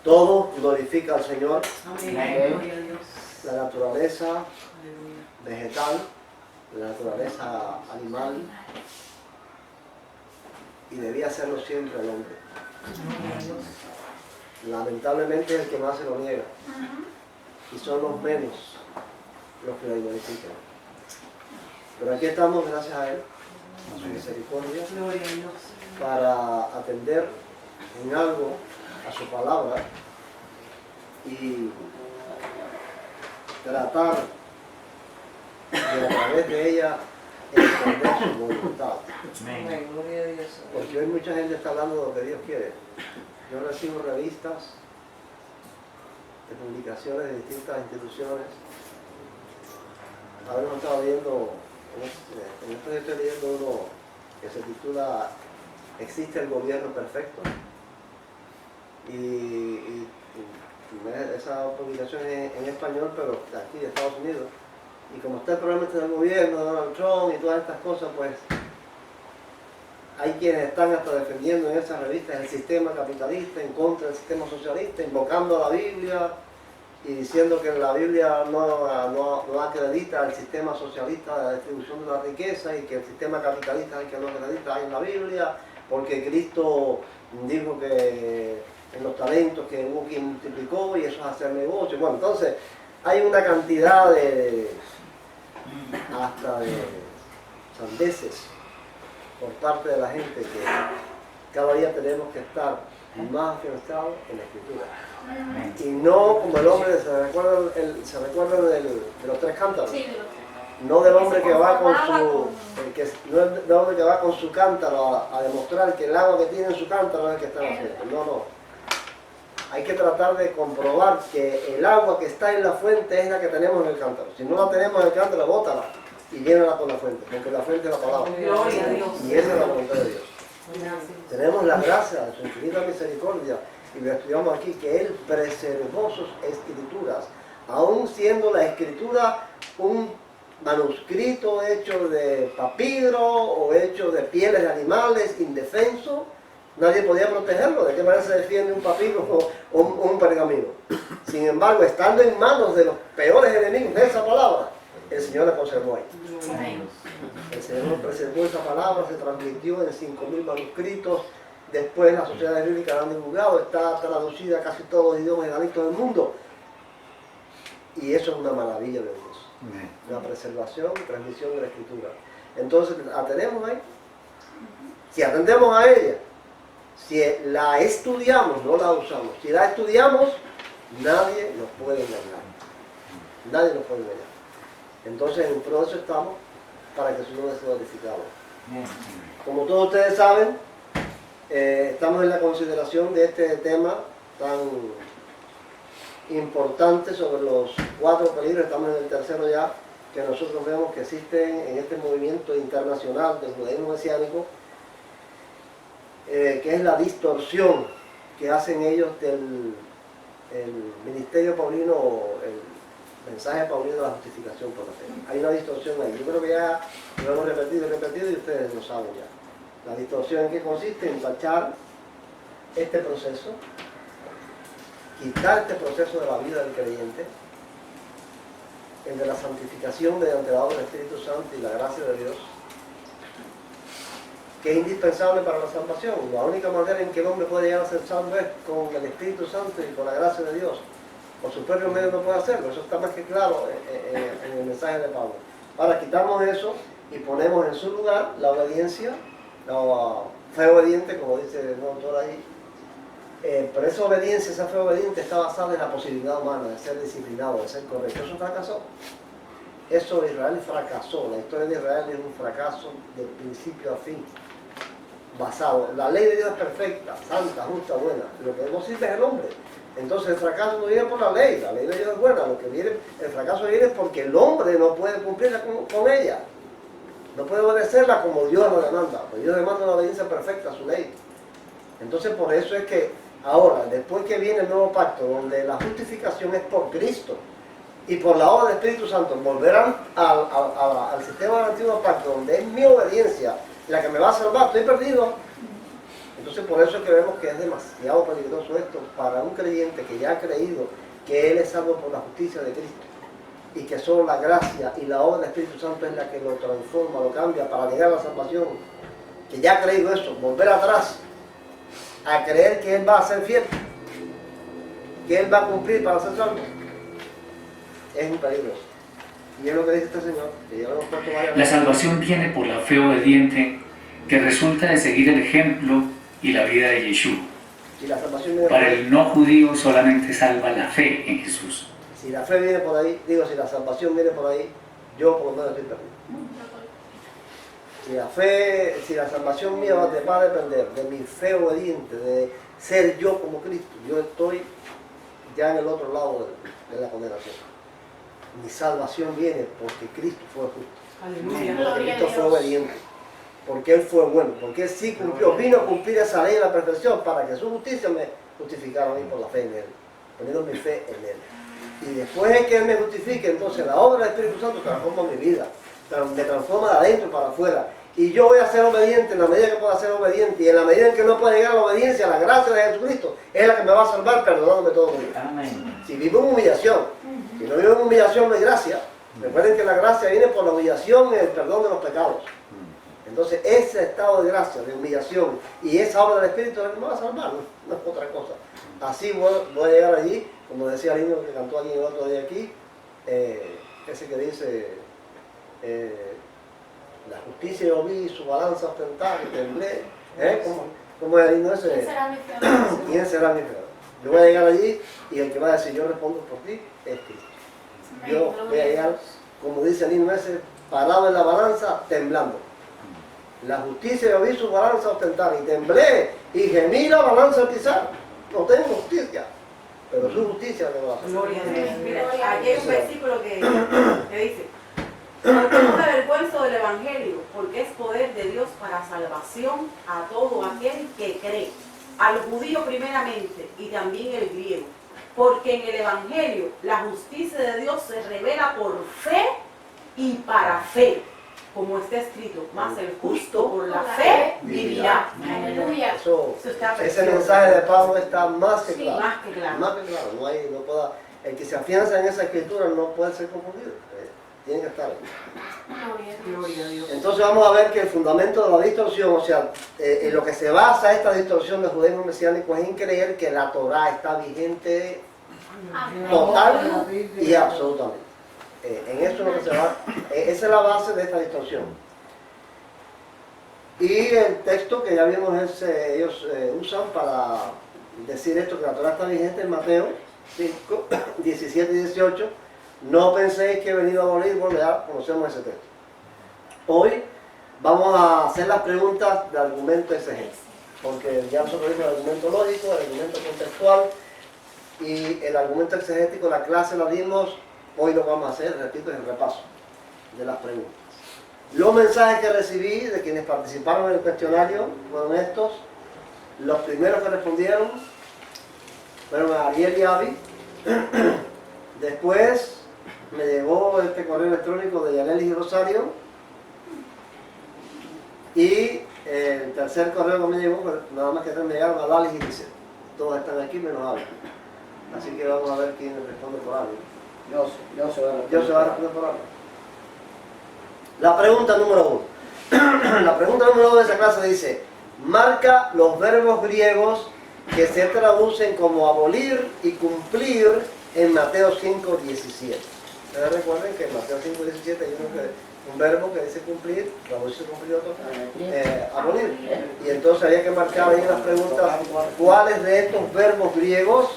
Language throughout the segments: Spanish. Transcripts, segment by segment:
Todo glorifica al Señor. Amén. Gloria a Dios. La naturaleza Aleluya. vegetal, la naturaleza animal, y debía serlo siempre el hombre. Gloria a Dios. Lamentablemente es el que más se lo niega, y son los menos los que lo glorifican. Pero aquí estamos, gracias a Él, a su misericordia, Gloria a Dios. para atender en algo a su palabra y tratar de a través de ella entender su voluntad. Amén. Gloria a Dios. Porque hoy mucha gente está hablando de lo que Dios quiere. Yo recibo revistas de publicaciones de distintas instituciones. Ahora hemos estado viendo, en esto estoy leyendo uno que se titula ¿Existe el gobierno perfecto? Y esa publicación es en español, pero aquí de Estados Unidos. Y como está el problema este del gobierno, de Donald Trump y todas estas cosas, pues hay quienes están hasta defendiendo en esas revistas el sistema capitalista, en contra del sistema socialista, invocando a la Biblia y diciendo que la Biblia no acredita el sistema socialista de la distribución de la riqueza y que el sistema capitalista es el que no acredita en la Biblia, porque Cristo dijo que en los talentos que hubo quien multiplicó y eso es hacer negocio. Bueno, entonces hay una cantidad hasta de sandeces por parte de la gente que cada día tenemos que estar más afianzados en la Escritura. Y no como el hombre, se recuerda de los tres cántaros. No del hombre que va con no es del hombre que va con su cántaro a demostrar que el agua que tiene en su cántaro es el que está en la fuente. No. Hay que tratar de comprobar que el agua que está en la fuente es la que tenemos en el cántaro. Si no la tenemos en el cántaro, bótala y llénala con la fuente, porque la fuente es la palabra. Gloria a Dios. Y esa es la voluntad de Dios. Tenemos la gracia de su infinita misericordia, y lo estudiamos aquí, que Él preservó sus escrituras, aún siendo la escritura un manuscrito hecho de papiro o hecho de pieles de animales indefenso. Nadie podía protegerlo. ¿De qué manera se defiende un papiro o un pergamino? Sin embargo, estando en manos de los peores enemigos de esa palabra, el Señor la conservó ahí. El Señor preservó esa palabra, se transmitió en 5.000 manuscritos. Después las sociedades bíblicas la han divulgado, está traducida a casi todos los idiomas del mundo. Y eso es una maravilla de Dios. La preservación y transmisión de la Escritura. Entonces, la tenemos ahí. Si atendemos a ella, si la estudiamos, no la usamos. Si la estudiamos, nadie nos puede engañar. Nadie nos puede engañar. Entonces, en pro de eso estamos, para que su nombre sea glorificado. Como todos ustedes saben, estamos en la consideración de este tema tan importante sobre los 4 peligros. Estamos en el tercero ya, que nosotros vemos que existen en este movimiento internacional del judaísmo mesiánico, que es la distorsión que hacen ellos del ministerio paulino o el mensaje paulino de la justificación por la fe. Hay una distorsión ahí. Yo creo que ya lo hemos repetido y ustedes lo saben ya. La distorsión en que consiste en tachar este proceso, quitar este proceso de la vida del creyente, el de la santificación mediante la obra del Espíritu Santo y la gracia de Dios, que es indispensable para la salvación. La única manera en que el hombre puede llegar a ser salvo es con el Espíritu Santo y con la gracia de Dios. Por sus propios medios no puede hacerlo. Eso está más que claro en el mensaje de Pablo. Ahora quitamos eso y ponemos en su lugar la obediencia, la fe obediente, como dice el autor ahí. Pero esa obediencia, esa fe obediente está basada en la posibilidad humana de ser disciplinado, de ser correcto. Eso fracasó. Eso Israel fracasó. La historia de Israel es un fracaso de principio a fin. Basado. La ley de Dios es perfecta, santa, justa, buena. Lo que no sirve es el hombre. Entonces el fracaso no viene por la ley de Dios es buena. Lo que viene, el fracaso viene porque el hombre no puede cumplirla con ella. No puede obedecerla como Dios lo demanda. Porque Dios demanda una obediencia perfecta a su ley. Entonces por eso es que ahora, después que viene el nuevo pacto, donde la justificación es por Cristo y por la obra del Espíritu Santo, volverán al sistema del antiguo pacto, donde es mi obediencia la que me va a salvar, estoy perdido. Entonces por eso es que vemos que es demasiado peligroso esto para un creyente que ya ha creído que él es salvo por la justicia de Cristo y que solo la gracia y la obra del Espíritu Santo es la que lo transforma, lo cambia para llegar a la salvación, que ya ha creído eso, volver atrás a creer que él va a ser fiel, que él va a cumplir para ser salvo, es un peligro. Y es lo que dice este Señor, que ya lo hemos puesto varias La veces. salvación viene por la fe obediente que resulta de seguir el ejemplo y la vida de Yeshua. Si la salvación viene por Para ahí, el no judío solamente salva la fe en Jesús. si la fe viene por ahí, digo, si la salvación viene por ahí, yo por lo menos estoy perdido. Si la salvación mía va a depender de mi fe obediente, de ser yo como Cristo, yo estoy ya en el otro lado de la condenación. Mi salvación viene porque Cristo fue justo, Aleluya. porque Cristo fue obediente, porque Él fue bueno, porque Él sí cumplió, vino a cumplir esa ley a la perfección para que su justicia me justificara a mí por la fe en Él, poniendo mi fe en Él. Y después de que Él me justifique, entonces la obra del Espíritu Santo transforma mi vida, me transforma de adentro para afuera. Y yo voy a ser obediente en la medida que pueda ser obediente, y en la medida en que no pueda llegar a la obediencia, la gracia de Jesucristo es la que me va a salvar perdonándome todo mi vida. Amén. Si vivo en humillación, si no vivo en humillación no hay gracia. Recuerden que la gracia viene por la humillación y el perdón de los pecados. Entonces ese estado de gracia, de humillación y esa obra del Espíritu es la que me va a salvar, no es otra cosa. Así voy a llegar allí, como decía el niño que cantó aquí el otro día aquí, ese que dice, la justicia yo vi, su balanza ostentar y temblé. ¿Cómo es el himno ese? ¿Quién será mi fiel? ¿Quién será mi fiel? Yo voy a llegar allí y el que va a decir yo respondo por ti es Cristo. Yo voy a llegar, como dice el himno ese, parado en la balanza, temblando. La justicia yo vi su balanza ostentar y temblé y gemí la balanza al pisar. No tengo justicia, pero su justicia es la que me va a hacer. Gloria a Dios. Mira, aquí hay un versículo que dice: porque no me avergüenzo del Evangelio, porque es poder de Dios para salvación a todo aquel que cree, al judío primeramente y también el griego. Porque en el Evangelio la justicia de Dios se revela por fe y para fe, como está escrito, más el justo por la fe vivirá. Aleluya. Eso, Eso está ese precioso. mensaje de Pablo está más que Sí, claro. Más que claro. Más que claro. El que se afianza en esa escritura no puede ser confundido. Tiene que estar ahí. Gloria a Dios. Gloria a Dios. Entonces vamos a ver que el fundamento de la distorsión, o sea, en lo que se basa esta distorsión del judaísmo mesiánico es en creer que la Torah está vigente Amén. total y absolutamente. En eso es lo que se va, esa es la base de esta distorsión. Y el texto que ya vimos ellos usan para decir esto, que la Torah está vigente en Mateo 5, 17 y 18. No penséis que he venido a abolir, bueno, ya conocemos ese texto. Hoy vamos a hacer las preguntas de argumento exegético, porque ya nosotros vimos el argumento lógico, el argumento contextual y el argumento exegético, la clase la dimos, hoy lo vamos a hacer, repito, es el repaso de las preguntas. Los mensajes que recibí de quienes participaron en el cuestionario fueron estos. Los primeros que respondieron fueron Ariel y Avi. Después me llegó este correo electrónico de Yanelis y Rosario. Y el tercer correo que me llegó, pues, nada más que me llegaron a Dalis y Giselle. Todos están aquí menos Avi. Así que vamos a ver quién responde por Avi. Yo se va a Yo se va a responder por Avi. La pregunta número 1. La pregunta número 2 de esa clase dice: marca los verbos griegos que se traducen como abolir y cumplir en Mateo 5:17. Ustedes recuerden que en Mateo 5:17 hay un verbo que dice cumplir, traduce cumplir otro, abolir. Y entonces había que marcar ahí en las preguntas cuáles de estos verbos griegos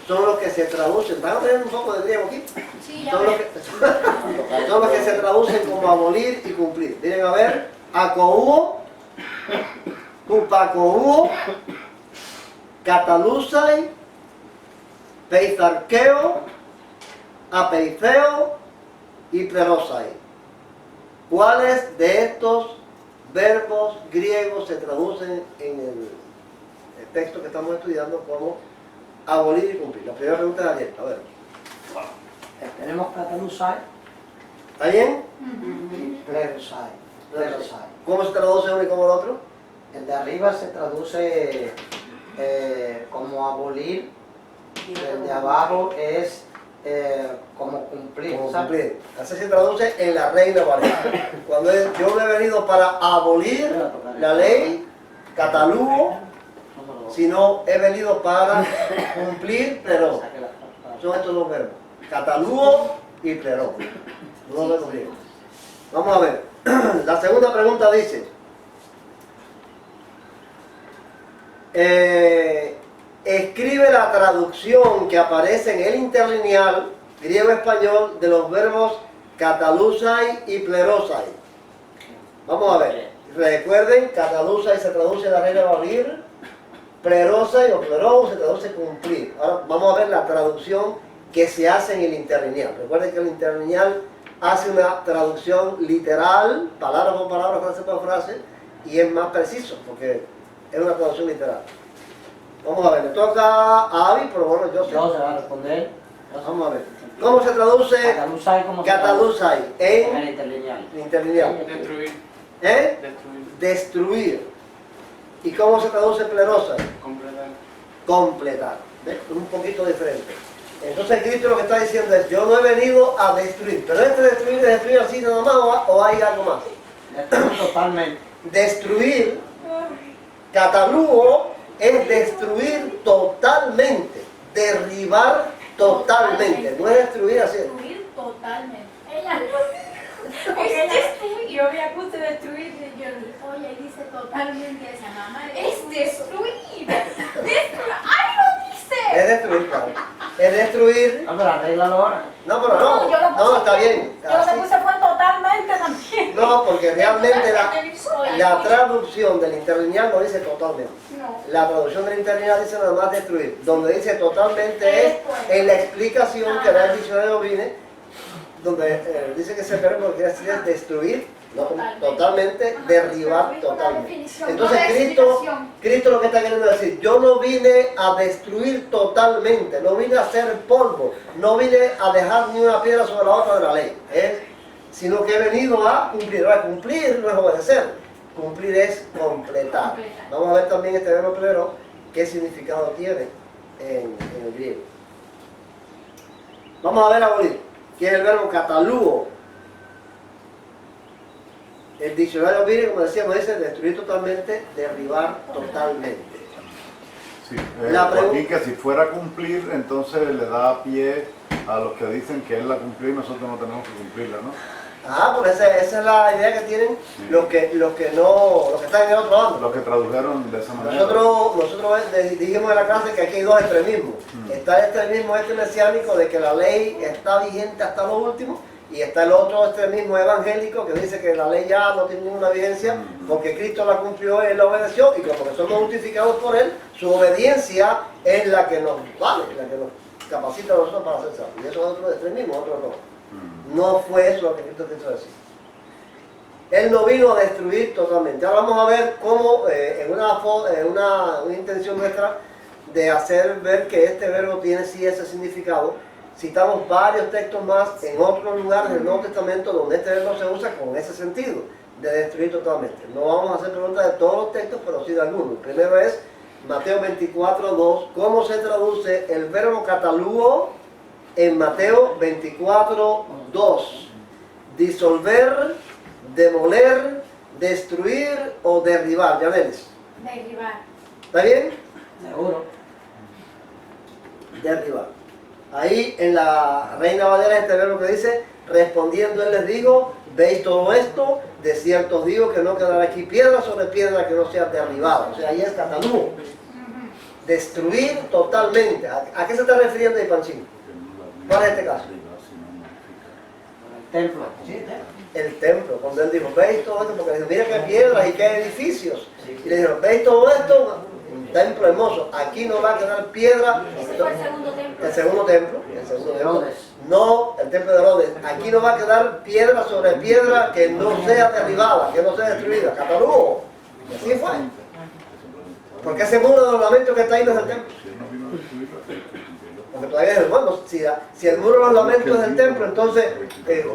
son los que se traducen. ¿Van a tener un poco de griego aquí? Sí, ya Son los ves. que, son los que se traducen como abolir y cumplir. Miren a ver: acouo, upacouo, catalusai, peizarqueo, apeifeo y plerosai. ¿Cuáles de estos verbos griegos se traducen en el texto que estamos estudiando como abolir y cumplir? La primera pregunta es Ariel, a ver. Tenemos catalusai ¿Está bien? y plerosai. Plerosai. ¿Cómo se traduce uno y cómo el otro? El de arriba se traduce como abolir, y el de abajo es como cumplir. Como ¿sabes? cumplir. Así se traduce en la Reina Valera. Cuando yo no he venido para abolir la ley, catalugo, sino he venido para cumplir, pero son estos dos verbos, catalugo y pleró. Dos verbos griegos. Vamos a ver. La segunda pregunta dice, escribe la traducción que aparece en el interlineal griego-español de los verbos catalusai y plerosai. Vamos a ver. Recuerden, catalusai se traduce la Reina Valera, plerosai o plerou se traduce cumplir. Ahora vamos a ver la traducción que se hace en el interlineal. Recuerden que el interlineal hace una traducción literal, palabra por palabra, frase por frase, y es más preciso porque es una traducción literal. Vamos a ver, le toca a Avi, pero bueno, yo sé. Yo se va a responder. Vamos a ver. ¿Cómo se traduce Catalusai, ¿cómo se catalusai traduce? en el interlineal. interlineal? Destruir. ¿Eh? Destruir. Destruir. ¿Y cómo se traduce plerosai? Completar. Completar. ¿Ves? Un poquito diferente. Entonces Cristo lo que está diciendo es, yo no he venido a destruir. Pero este destruir así nada más o hay algo más. Destruir totalmente. Destruir, catalugo, es destruir totalmente, derribar totalmente. No es destruir así. Destruir totalmente. Ella es destruir. Yo me puse destruir y yo dije, oye, dice totalmente esa mamá. Es destruir. ¡Ay, lo dice! Es destruir, claro. Es destruir. No, pero arréglalo ahora. No, pero no. yo lo puse No, está bien. Yo lo que Así. puse fue totalmente también. No, porque realmente Oye, la traducción del interlineal no dice totalmente. No. La traducción del interlineal dice nada más destruir. Donde dice totalmente es en la explicación que da el diccionario Vine, donde dice que ese verbo quiere decir es destruir, no, totalmente, derribar totalmente. Entonces Cristo lo que está queriendo decir, yo no vine a destruir totalmente, no vine a hacer polvo, no vine a dejar ni una piedra sobre la otra de la ley, sino que he venido a cumplir. Ahora, cumplir no es obedecer, cumplir es completar. Vamos a ver también este verbo plero, qué significado tiene en el griego. Vamos a ver abolir, que es el verbo catalugo. El diccionario Vine, como decíamos, dice destruir totalmente, derribar totalmente. Sí, La aquí que si fuera a cumplir, entonces le da pie a los que dicen que él la cumplió y nosotros no tenemos que cumplirla, ¿no? Ah, pues esa es la idea que tienen los que están en el otro bando. Los que tradujeron de esa manera. Nosotros dijimos en la clase que aquí hay dos extremismos. Está el extremismo mesiánico de que la ley está vigente hasta lo último, y está el otro extremismo evangélico que dice que la ley ya no tiene ninguna vigencia porque Cristo la cumplió y él la obedeció, y como que somos justificados por él, su obediencia es la que nos vale, la que nos capacita a nosotros para ser salvos. Y eso es otro extremismo, otro no. No fue eso lo que Cristo quiso decir. Él no vino a destruir totalmente. Ahora vamos a ver cómo, en una intención nuestra de hacer ver que este verbo tiene sí ese significado, citamos varios textos más en otros lugares del Nuevo Testamento donde este verbo se usa con ese sentido, de destruir totalmente. No vamos a hacer preguntas de todos los textos, pero sí de algunos. El primero es Mateo 24:2. ¿Cómo se traduce el verbo catalugo en Mateo 24:2? Disolver, demoler, destruir o derribar. Yanelis, Derribar. ¿está bien? Seguro. Derribar. Ahí en la Reina Valera este verbo que dice, respondiendo él les dijo, ¿veis todo esto? De cierto os digo que no quedará aquí piedra sobre piedra que no sea derribada. O sea, ahí es catalugo. Destruir totalmente. ¿A qué se está refiriendo ahí, Panchín? ¿Cuál es este caso? El templo. El templo, cuando él dijo, ¿veis todo esto? Porque le dijo, mira qué piedras y qué edificios. Y le dijeron, ¿veis todo esto? Un templo hermoso. Aquí no va a quedar piedra. Ese fue el segundo templo. El segundo templo. El segundo De templo. Herodes. No, el templo de Herodes. Aquí no va a quedar piedra sobre piedra que no sea derribada, que no sea destruida. Catalugo. Y así fue. Porque ese muro de los lamentos que está ahí no es el templo. Porque todavía es el bueno. Si el muro de los lamentos es el templo, entonces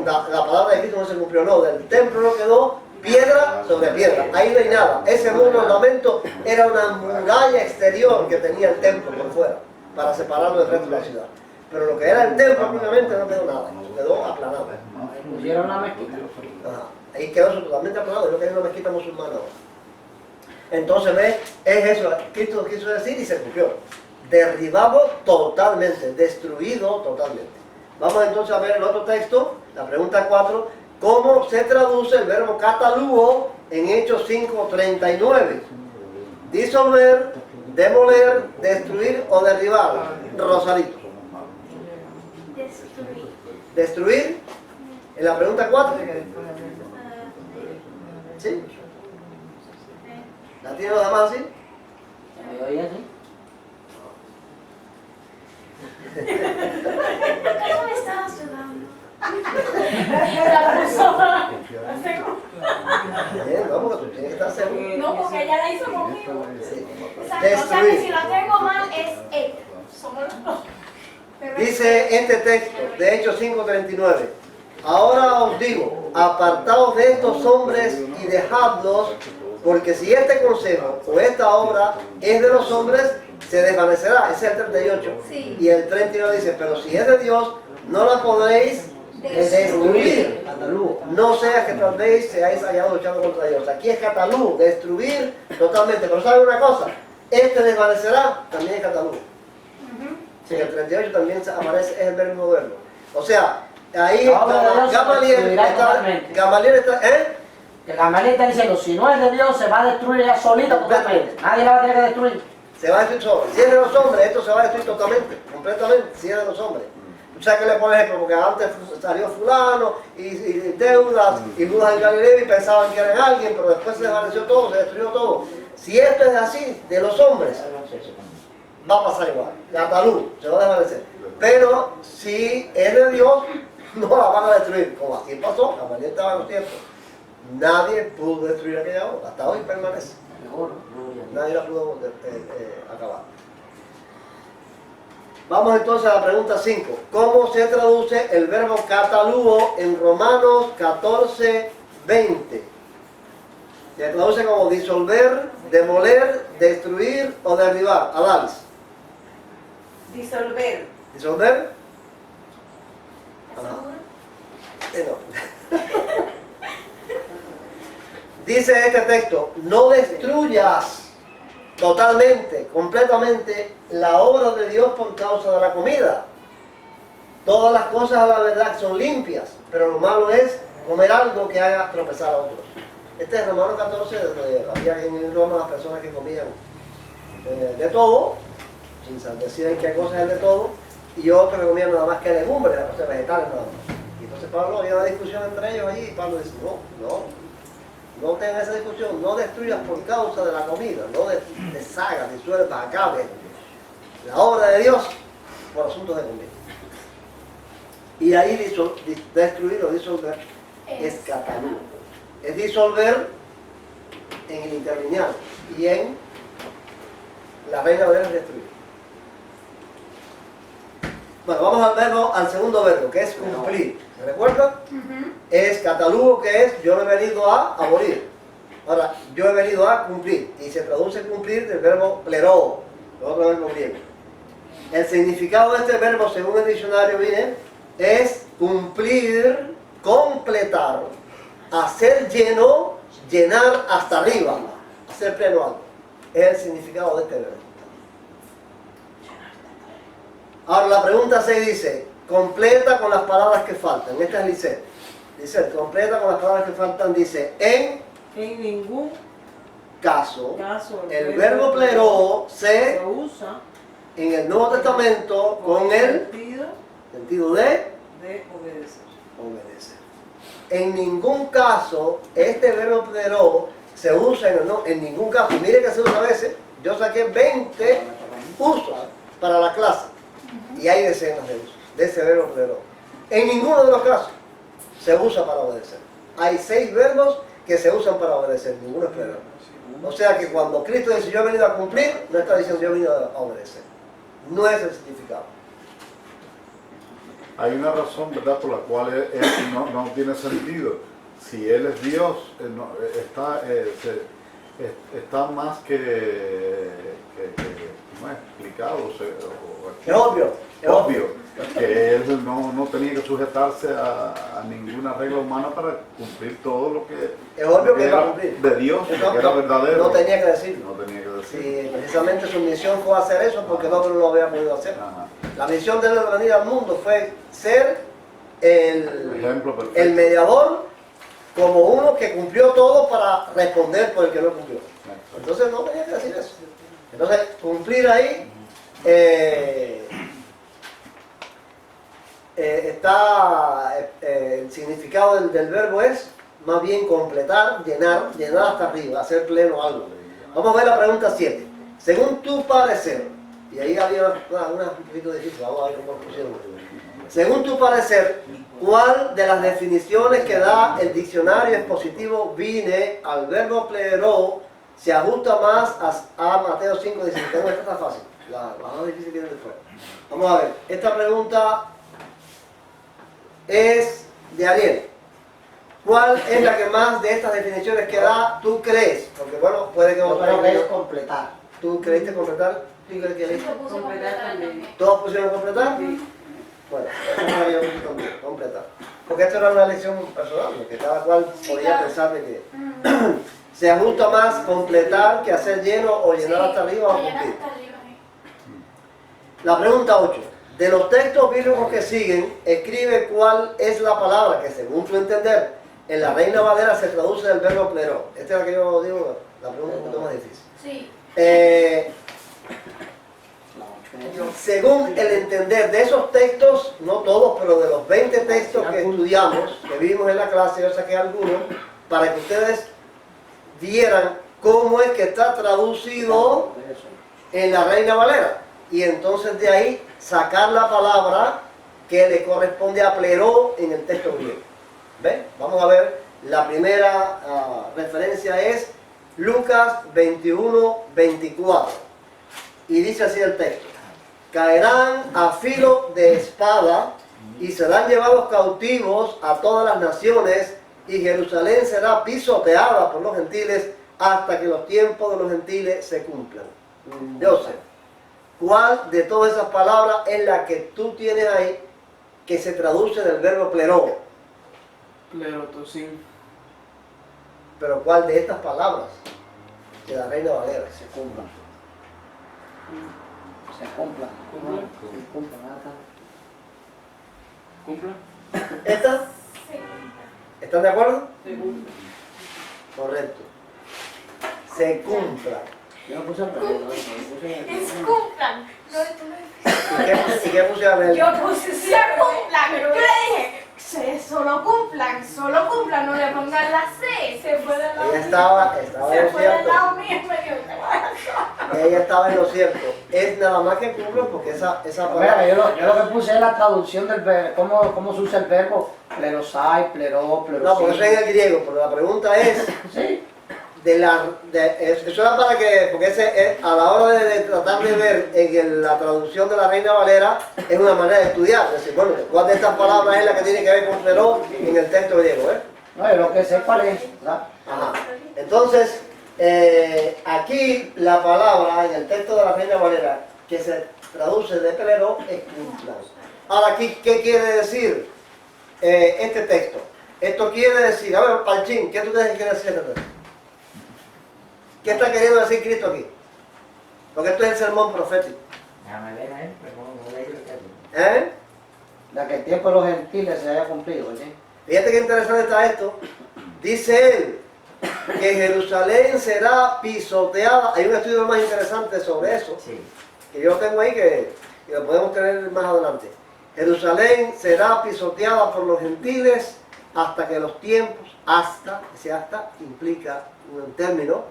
la palabra de Cristo no se cumplió. No, del templo no quedó piedra sobre piedra, ahí no hay nada. Ese muro de ornamento era una muralla exterior que tenía el templo por fuera, para separarlo del resto de la ciudad. Pero lo que era el templo, obviamente, no quedó nada, quedó aplanado. Pusieron una mezquita. Ajá. Ahí quedó eso totalmente aplanado, es lo que hay una mezquita musulmana ahora. Entonces, ¿ves? Es eso, Cristo quiso decir y se cumplió. Derribado totalmente, destruido totalmente. Vamos entonces a ver el otro texto, la pregunta 4. ¿Cómo se traduce el verbo cataluo en Hechos 5:39? Disolver, demoler, destruir o derribar. Rosarito. Destruir. Destruir. En la pregunta 4. ¿Sí? ¿La tienen los demás así? Yo oí así. ¿Por qué no me estabas ayudando? La puso. Bien, vamos, tú tienes que estar seguro. No, porque ella la hizo conmigo. Sí. Exacto, o sea que si lo tengo mal es ella. Somos los dos. Pero Dice este texto de Hechos 5:39. Ahora os digo, apartaos de estos hombres y dejadlos, porque si este consejo o esta obra es de los hombres, se desvanecerá. Ese es el 38. Sí. Y el 39 dice, pero si es de Dios, no la podréis destruir. No sea que tal vez seáis hallados luchando contra Dios. Aquí es catalú, destruir totalmente. Pero ¿saben una cosa? Este desvanecerá, también es catalú. En el 38 también aparece, es el verbo verbo. O sea, ahí Gamaliel está, Que Gamaliel está diciendo, si no es de Dios, se va a destruir ella solita totalmente. Nadie la va a tener que destruir. se va a destruir solo. Si es de los hombres, esto se va a destruir totalmente, completamente, si es de los hombres. O sea que le pones ejemplo, porque antes salió fulano y deudas y Judas y Galileo y pensaban que eran alguien, pero después se desvaneció todo, se destruyó todo. Si esto es así, de los hombres, va a pasar igual. La talud se va a desvanecer. Pero si es de Dios, no la van a destruir. Como así pasó, la mayoría estaba en los tiempos. Nadie pudo destruir aquella obra. Hasta hoy permanece. Nadie la pudo acabar. Vamos entonces a la pregunta 5. ¿Cómo se traduce el verbo cataluo en Romanos 14:20? Se traduce como disolver, demoler, destruir o derribar. Adals. Disolver. ¿Disolver? No. Dice este texto, no destruyas totalmente, completamente la obra de Dios por causa de la comida. Todas las cosas a la verdad son limpias, pero lo malo es comer algo que haga tropezar a otros. Este es Romanos 14, donde había en Roma las personas que comían de todo, sin decir en qué cosas es de todo, y otros que comían nada más que legumbres, o sea, vegetales nada más. Y entonces Pablo, había una discusión entre ellos allí, y Pablo dice, no tengan esa discusión, no destruyas por causa de la comida, no deshagas, disuelvas, acabes la obra de Dios por asuntos de comida. Y ahí destruir o disolver es catalú. Es disolver en el interlineal y en la Reina Valera es destruir. Bueno, vamos al segundo verbo, que es cumplir. ¿Se recuerdan? Es catalú, que es yo he venido a abolir. Ahora, yo he venido a cumplir. Y se traduce cumplir del verbo pleroo, el otro verbo griego. El significado de este verbo, según el diccionario, viene, es cumplir, completar, hacer lleno, llenar hasta arriba, hacer pleno algo. Es el significado de este verbo. Ahora la pregunta 6 dice, completa con las palabras que faltan. Esta es Lisette. Lisette, completa con las palabras que faltan, dice, en ningún caso, caso el verbo pleroo se usa en el Nuevo Testamento con el sentido de obedecer. obedecer. En ningún caso, este verbo pleroo se usa en ningún caso. Mire que se usa a veces. Yo saqué 20 usos para la clase. Y hay decenas de usos de ese verbo pleroo. En ninguno de los casos se usa para obedecer. Hay 6 verbos que se usan para obedecer. Ninguno es pleroo. O sea que cuando Cristo dice yo he venido a cumplir, no está diciendo yo he venido a obedecer. No es el significado. Hay una razón, ¿verdad?, por la cual no tiene sentido. si Él es Dios, está más ¿cómo es? Explicado. Es obvio. Es obvio que Él no tenía que sujetarse a ninguna regla humana para cumplir todo lo que Es obvio que iba a era cumplir. de Dios, que No, era verdadero. no tenía que decirlo. No tenía que decirlo. Sí, precisamente su misión fue hacer eso porque no lo había podido hacer. Ajá. La misión de él al venir al mundo fue ser el Ejemplo perfecto. el mediador, como uno que cumplió todo para responder por el que no cumplió. Entonces no tenía que decir eso. Entonces cumplir ahí el significado del verbo es más bien completar, llenar hasta arriba, hacer pleno algo. Vamos a ver la pregunta 7. Según tu parecer, y ahí había una un poquito difícil, vamos a ver cómo pusieron. Según tu parecer, ¿cuál de las definiciones que da el diccionario expositivo Vine al verbo plero se ajusta más a Mateo 5, 17? Esta está fácil, la más difícil viene después. Vamos a ver, esta pregunta es de Ariel. ¿Cuál es la que más de estas definiciones que da tú crees? Porque bueno, puede que Yo vos creo que es completar. ¿Tú creíste completar? ¿Tú crees que leíste? Yo puse completar también. ¿Todos pusieron completar? Bueno, eso no había puse también, completar. Porque esto era una lección personal, que cada cual podía pensar de que se ajusta más completar que hacer lleno o llenar hasta arriba o cumplir. La pregunta 8. De los textos bíblicos que siguen, escribe cuál es la palabra que, según tu entender, en la Reina Valera se traduce del verbo plero. Esta es la que yo digo, la pregunta un poquito más difícil. Sí. Según el entender de esos textos, no todos, pero de los 20 textos que estudiamos, que vimos en la clase, yo saqué algunos, para que ustedes vieran cómo es que está traducido en la Reina Valera. Y entonces de ahí sacar la palabra que le corresponde a plero en el texto griego. ¿Ven? Vamos a ver, la primera referencia es Lucas 21, 24. Y dice así el texto: caerán a filo de espada y serán llevados cautivos a todas las naciones, y Jerusalén será pisoteada por los gentiles hasta que los tiempos de los gentiles se cumplan. Joseph, ¿cuál de todas esas palabras es la que tú tienes ahí que se traduce del verbo plero? Plerotosin. Pero ¿cuál de estas palabras de la Reina Valera? Se cumplan. Se cumplan. ¿Cumpla? ¿Estas? ¿Están de acuerdo? Según. Correcto. Se cumpla. Yo no puse el problema, Es cumplan. No, tú no. ¿Y qué puse a ver? Yo puse se cumplan. Yo le dije, solo cumplan, no le pongan la C. Se fue del lado Ella mío. estaba en Se lo fue del cierto. lado mío y me dio te voy a hacer. Ella estaba en lo cierto. Es nada más que cumplan porque esa Mira, palabra. yo lo que puse es la traducción del verbo, cómo se usa el verbo plerosai, plero, No, porque eso es en el griego, pero la pregunta es, Sí. eso era para que, porque a la hora de tratar de ver en la traducción de la Reina Valera, es una manera de estudiar, es decir, bueno, ¿cuál de estas palabras es la que tiene que ver con plero en el texto griego? No, yo lo que sé cuál es, ¿verdad? Ajá. Entonces, aquí la palabra en el texto de la Reina Valera que se traduce de plero es cumplan. Ahora, aquí, ¿qué quiere decir este texto? Esto quiere decir, a ver, Panchín, ¿qué tú crees que quiere decir este texto? ¿Qué está queriendo decir Cristo aquí? Porque esto es el sermón profético. ¿Eh? De que el tiempo de los gentiles se haya cumplido, ¿sí? Fíjate qué interesante está esto. Dice él que Jerusalén será pisoteada. Hay un estudio más interesante sobre eso, que yo tengo ahí que lo podemos tener más adelante. Jerusalén será pisoteada por los gentiles hasta que los tiempos, ese hasta implica un término,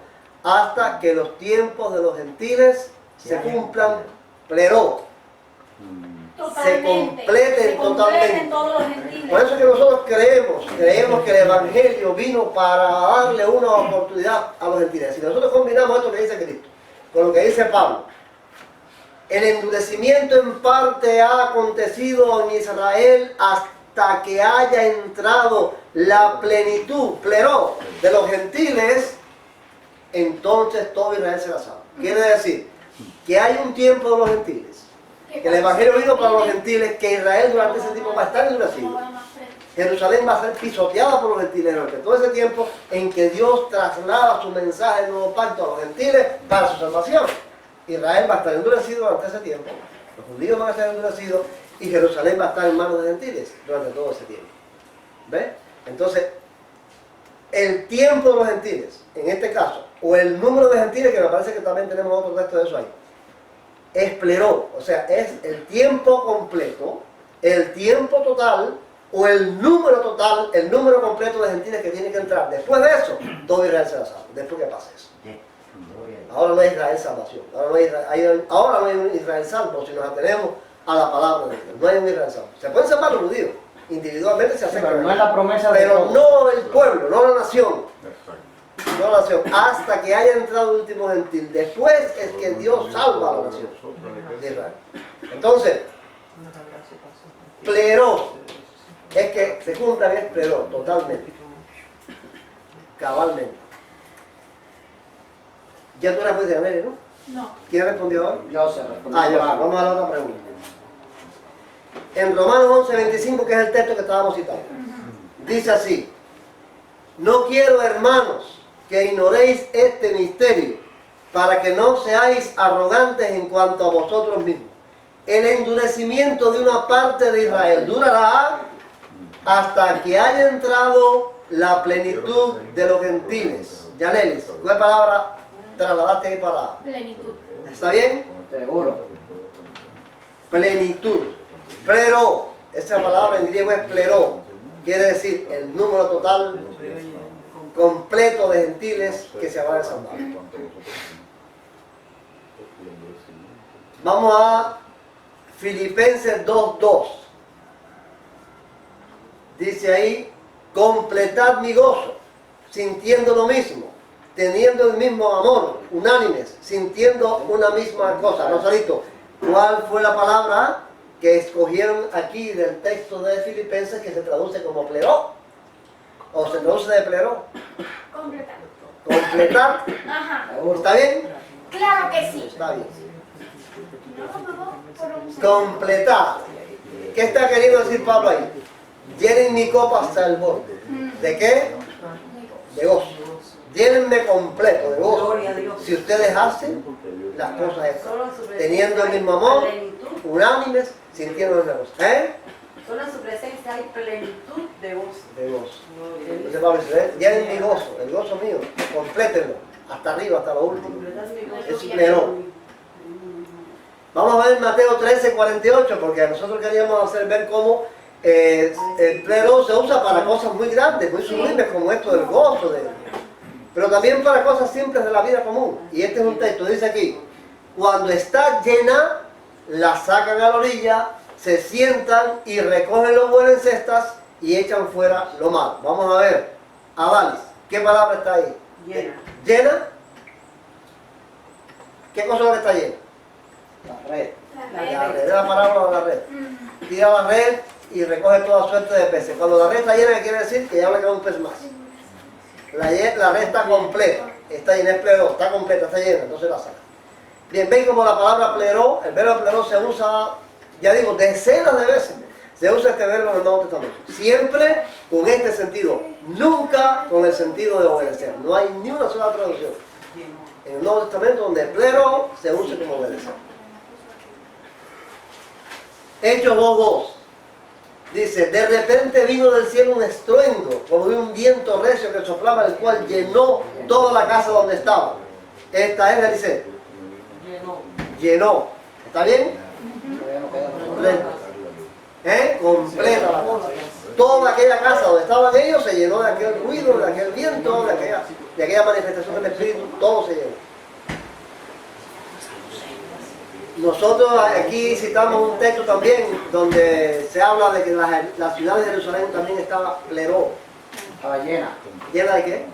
hasta que los tiempos de los gentiles se cumplan, plero, se completen totalmente. todos los gentiles. Por eso es que nosotros creemos que el Evangelio vino para darle una oportunidad a los gentiles. Si nosotros combinamos esto que dice Cristo con lo que dice Pablo, el endurecimiento en parte ha acontecido en Israel hasta que haya entrado la plenitud, pleró, de los gentiles, entonces todo Israel será salvo. Quiere decir que hay un tiempo de los gentiles, que el Evangelio vino para los gentiles, que Israel durante ese tiempo va a estar endurecido. Jerusalén va a ser pisoteada por los gentiles durante todo ese tiempo en que Dios traslada su mensaje del nuevo pacto a los gentiles para su salvación. Israel va a estar endurecido durante ese tiempo, los judíos van a estar endurecidos y Jerusalén va a estar en manos de gentiles durante todo ese tiempo. ¿Ves? Entonces, el tiempo de los gentiles, en este caso, o el número de gentiles, que me parece que también tenemos otro texto de eso ahí, es pleró, o sea, es el tiempo completo, el tiempo total, o el número total, el número completo de gentiles que tiene que entrar. Después de eso, todo Israel será salvo, después que pase eso. Ahora no hay Israel salvación, ahora no hay un Israel salvo si nos atenemos a la palabra de Dios. No hay un Israel salvo. Se pueden salvar los judíos, individualmente se acercan, Pero no es la promesa de pero Dios. no el pueblo, no la nación. Exacto. No la nación, hasta que haya entrado el último gentil. Después es que Dios salva a la nación de Israel. Entonces, pleró, es que se cumpla bien pleró, totalmente, cabalmente. Ya tú respondiste, Mary, ¿no? No. ¿Quién respondió ahora? Yo se respondo. Yo, vamos a la otra pregunta. En Romanos 11:25, que es el texto que estábamos citando, dice así: no quiero, hermanos, que ignoréis este misterio, para que no seáis arrogantes en cuanto a vosotros mismos. El endurecimiento de una parte de Israel durará hasta que haya entrado la plenitud de los gentiles. Yanelis, ¿cuál palabra trasladaste ahí para? Plenitud. ¿Está bien? Seguro. Plenitud. Plero, esa palabra en griego es plero, quiere decir el número total completo de gentiles que se van a salvar. Vamos a Filipenses 2:2. Dice ahí: completad mi gozo, sintiendo lo mismo, teniendo el mismo amor, unánimes, sintiendo una misma cosa. Rosalito, ¿cuál fue la palabra que escogieron aquí del texto de Filipenses que se traduce como pleró? ¿O se traduce de pleró? Completar. Completar. Ajá. ¿Está bien? Claro que sí. Está bien. No, Completar. ¿Qué está queriendo decir Pablo ahí? Llenen mi copa hasta el borde. ¿De qué? De gozo. Llénenme completo de gozo. Gloria a Dios. Si ustedes hacen las cosas estas, Solo en su presencia teniendo el hay mismo amor, plenitud. unánimes, sintiendo el gozo. Solo en su presencia hay plenitud de gozo. De gozo. Entonces Pablo dice: llenen mi gozo, el gozo mío, complétenlo, hasta arriba, hasta lo último. Es pleno. Vamos a ver Mateo 13:48, porque nosotros queríamos hacer ver cómo el pleno se usa para cosas muy grandes, muy sublimes, como esto del gozo, pero también para cosas simples de la vida común. Y este es un texto, dice aquí: cuando está llena, la sacan a la orilla, se sientan y recogen lo bueno en cestas y echan fuera lo malo. Vamos a ver, Adalis, ¿qué palabra está ahí? Llena. ¿Llena? ¿Qué cosa es lo que está llena? La red. La red, es la palabra de la red. Tira la red y recoge toda suerte de peces. Cuando la red está llena, ¿qué quiere decir? Que ya le queda un pez más. La red está completa, está llena, es plero, está completa, está llena, entonces la saca. Bien, ven como la palabra plero, el verbo plero se usa, ya digo, decenas de veces. Se usa este verbo en el Nuevo Testamento. Siempre con este sentido, nunca con el sentido de obedecer. No hay ni una sola traducción en el Nuevo Testamento donde plero se use como obedecer. Hechos 2:2. Dice: de repente vino del cielo un estruendo, como de un viento recio que soplaba, el cual llenó toda la casa donde estaba. Esta es, dice, llenó. ¿Está bien? Completa. Completa la cosa. Toda aquella casa donde estaban ellos se llenó de aquel ruido, de aquel viento, de aquella manifestación del Espíritu, todo se llenó. Nosotros aquí citamos un texto también donde se habla de que la ciudad de Jerusalén también estaba pleró. Estaba llena. ¿Llena de qué?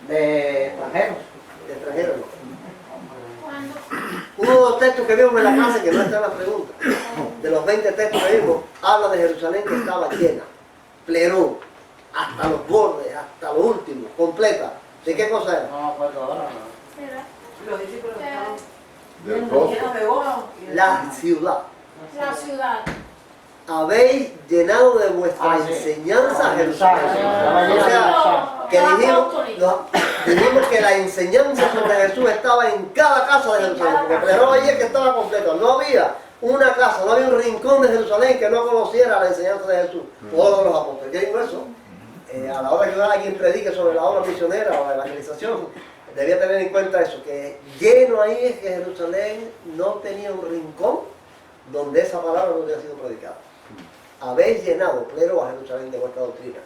De extranjeros. De extranjeros. Uno de los textos que vimos en la clase, que no está en la pregunta, de los 20 textos que vimos, habla de Jerusalén que estaba llena, pleró. hasta los bordes, hasta lo último, completa. ¿De qué cosa era? No me acuerdo ahora. No. ¿Verdad? Los discípulos estaban Del gozo. llenos de gozo. La ciudad. La ciudad. Habéis llenado de vuestra Sí. enseñanza a Jerusalén. Jerusalén. O sea, que dijimos que la enseñanza sobre Jesús estaba en cada casa de Jerusalén. Porque primero ayer que estaba completo. No había una casa, no había un rincón de Jerusalén que no conociera la enseñanza de Jesús. Todos los apóstoles. ¿Qué digo eso? A la hora que alguien predique sobre la obra misionera o la evangelización, debía tener en cuenta eso, que lleno ahí es que Jerusalén no tenía un rincón donde esa palabra no hubiera sido predicada. Habéis llenado, clero, a Jerusalén de vuestra doctrina.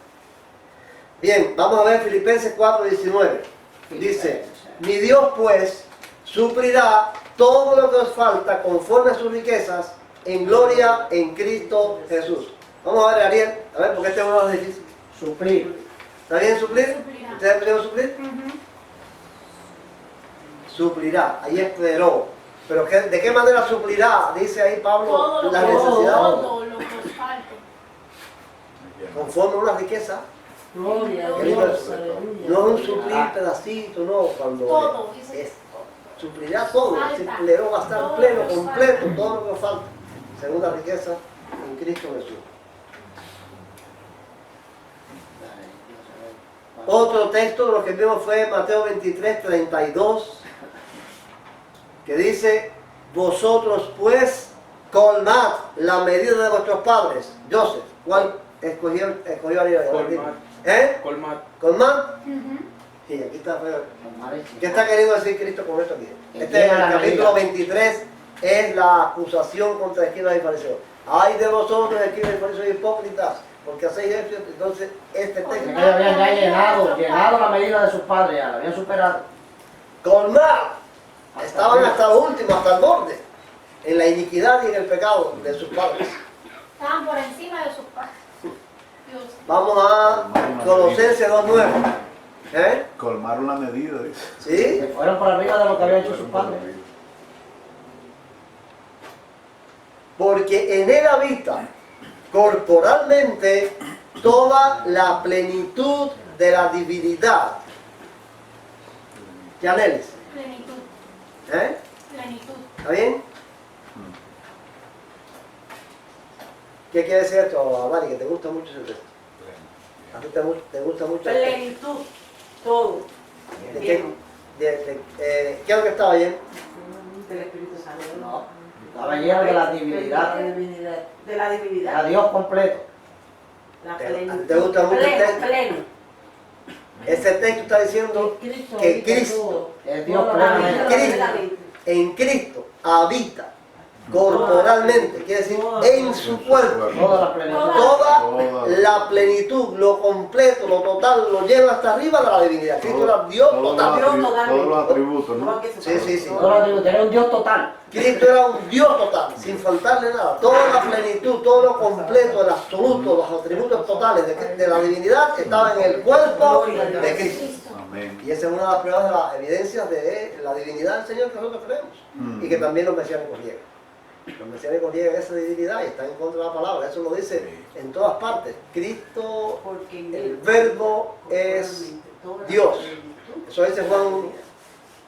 Bien, vamos a ver Filipenses 4:19. Dice, mi Dios pues suplirá todo lo que os falta conforme a sus riquezas en gloria en Cristo Jesús. Vamos a ver, Ariel, a ver, porque este es uno de los difíciles. Suplir. ¿Está bien suplir? Suplirá. ¿Ustedes pusieron suplir? Suplirá, ahí esperó. Pero ¿de qué manera suplirá? Dice ahí Pablo, Todo lo la que necesidad. todo lo que os falte. Conforme a una riqueza. Gloria a Qué lindo Dios, eso. aleluya. No es un suplir pedacito, no, cuando Todo, dice. es, suplirá todo, Falta. el clero va a estar Todo pleno, lo que os completo, falta. todo lo que os falta. Segunda riqueza en Cristo Jesús. Otro texto de lo que vimos fue Mateo 23:32, que dice, vosotros pues colmad la medida de vuestros padres. Joseph, ¿cuál escogió Ariel? Colmar. ¿Eh? Colmar. ¿Colmad? Ujú. Sí, aquí está. Colmar. ¿Qué está queriendo decir Cristo con esto aquí? Que Este es llena el la capítulo medida. 23, es la acusación contra escribas y fariseos. Ay de vosotros, escribas y fariseos hipócritas, porque hacéis esto. Entonces, este Que texto, ellos habían ya llenado la medida de sus padres, ya la habían superado. colmar, estaban hasta lo último, hasta el borde, en la iniquidad y en el pecado de sus padres. Estaban por encima de sus padres. Dios. Vamos a Colosenses 2:9. ¿Eh? Colmar una medida, dice. ¿Sí? Que fueron por arriba de lo que habían hecho sus padres. Porque en él habita corporalmente toda la plenitud de la divinidad. Yanelis, Plenitud. ¿eh? Plenitud. ¿Está bien? ¿Qué quiere decir esto, Mari? Que te gusta mucho ese texto. ¿A ti te gusta mucho? Plenitud, todo. ¿De qué? ¿Qué es lo que estaba bien? Del Espíritu Santo. No, estaba lleno de la divinidad, La divinidad. De la a divinidad. Dios completo. La ¿Te plenitud. gusta mucho el Pleno, texto? pleno. Ese texto está diciendo Cristo que habita Cristo, todo. Es Dios Toda la plenamente. vida. Cristo, en Cristo habita corporalmente, quiere decir en su cuerpo. Toda la plenitud. Toda la plenitud, lo completo, lo total, lo lleva hasta arriba de la divinidad. Cristo era Dios total. Todos los atributos, ¿no? Sí, sí, sí. Todos los atributos. Era un Dios total. Cristo era un Dios total, sin faltarle nada. Toda la plenitud, todo lo completo, el absoluto, los atributos totales de la divinidad estaban en el cuerpo de Cristo. Amén. Y esa es una de las pruebas de las evidencias de la divinidad del Señor que nosotros creemos. Y que también los mesiánicos niegan. Los mesiánicos niegan esa divinidad y están en contra de la palabra. Eso lo dice en todas partes. Cristo, Porque en el él, verbo es Dios. Eso dice Juan.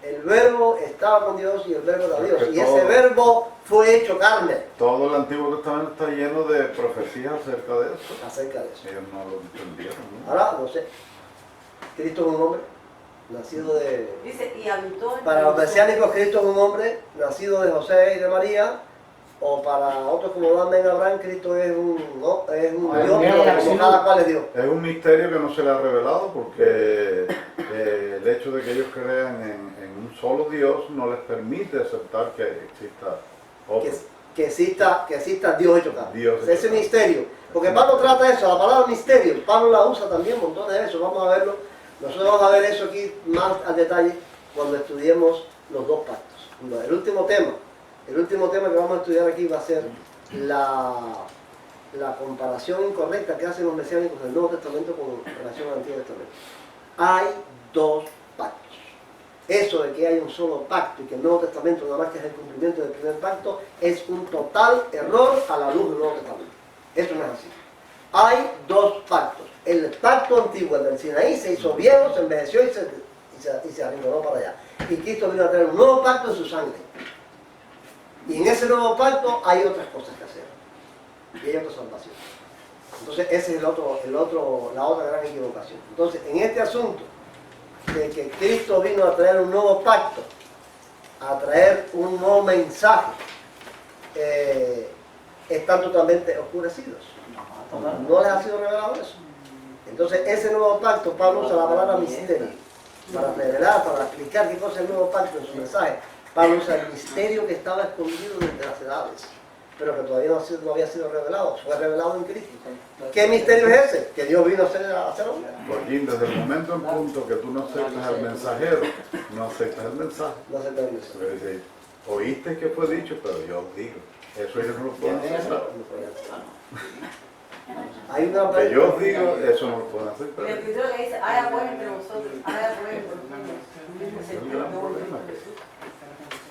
El verbo estaba con Dios y el verbo era Dios. Y ese verbo fue hecho carne. Todo el Antiguo Testamento está lleno de profecías acerca de eso. Acerca de eso. Ellos no lo entendieron, ¿no? Ahora, no sé. Cristo es un hombre nacido de... dice, y habitó en Para los mesiánicos, Cristo es un hombre nacido de José y de María. O para otros como Dan Ben Abraham, Cristo es un Dios, pero como cada cual es Dios. Es un misterio que no se le ha revelado porque el hecho de que ellos crean en un solo Dios no les permite aceptar que exista otro. Que exista Dios hecho carne. Dios Ese hecho misterio. Porque Pablo trata eso, la palabra misterio. Pablo la usa también montones de eso. Vamos a verlo. Nosotros vamos a ver eso aquí más al detalle cuando estudiemos los dos pactos. El último tema que vamos a estudiar aquí va a ser la comparación incorrecta que hacen los mesiánicos del Nuevo Testamento con relación al Antiguo Testamento. Hay dos pactos. Eso de que hay un solo pacto y que el Nuevo Testamento nada más que es el cumplimiento del primer pacto es un total error a la luz del Nuevo Testamento. Eso no es así. hay dos pactos. El pacto antiguo, el del Sinaí, se hizo viejo, se envejeció y se arrinconó para allá. Y Cristo vino a traer un nuevo pacto en su sangre. Y en ese nuevo pacto hay otras cosas que hacer. Y hay otra salvación. Entonces esa es la otra gran equivocación. Entonces en este asunto de que Cristo vino a traer un nuevo pacto, a traer un nuevo mensaje, están totalmente oscurecidos. No les ha sido revelado eso. Entonces ese nuevo pacto, Pablo usa la palabra misterio para revelar, para explicar qué cosa es el nuevo pacto en su mensaje. Pablo usa el misterio que estaba escondido desde las edades, pero que todavía no había sido revelado. Fue revelado en Cristo. ¿Qué misterio es ese? Que Dios vino a hacer hombre. Joaquín, desde el momento en punto que tú no aceptas al mensajero, no aceptas el mensaje. No se te dice. Pero dice, oíste que fue dicho, pero yo os digo. Eso ellos no lo pueden aceptar. Hay una Que yo os digo, eso no lo pueden Y el aceptar. escritor que dice, haya pues entre vosotros, haya pues entre vosotros, Es el gran problema.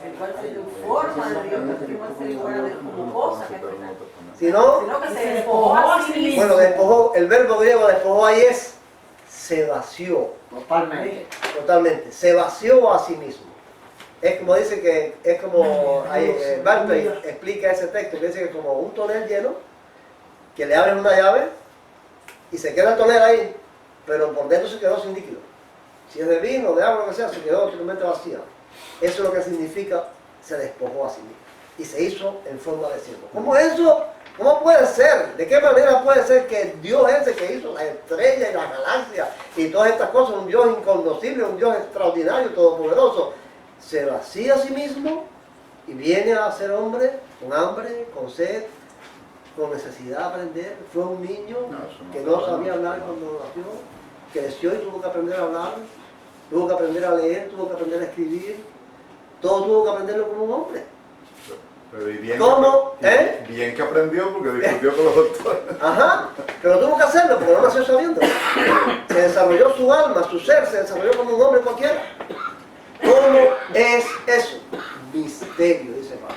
el cual se informa de Dios, que no se iguala de como cosa que Pero no es, te pones. Si no, sino que se despojó a sí mismo. bueno, despojó, el verbo griego despojó ahí es se vació. Totalmente. Totalmente, se vació a sí mismo. Es como dice que, es como Barclay explica ese texto, que dice que es como un tonel lleno, que le abren una llave y se queda el tonel ahí, pero por dentro se quedó sin líquido. Si es de vino, de agua, lo que sea, se quedó totalmente vacía. Eso es lo que significa se despojó a sí mismo y se hizo en forma de siervo. ¿Cómo eso? ¿Cómo puede ser? ¿De qué manera puede ser que Dios ese que hizo las estrellas y las galaxias y todas estas cosas, un Dios inconocible, un Dios extraordinario, todopoderoso, se vacía a sí mismo y viene a ser hombre con hambre, con sed, con necesidad de aprender? Fue un niño que no sabía hablar cuando nació, creció y tuvo que aprender a hablar, tuvo que aprender a leer, tuvo que aprender a escribir, todo tuvo que aprenderlo como un hombre. Pero y bien, ¿Cómo? Bien que aprendió porque discutió con los doctores. Ajá, pero tuvo que hacerlo porque no nació sabiendo. Se desarrolló su alma, su ser, se desarrolló como un hombre cualquiera. ¿Cómo es eso? Misterio, dice Pablo.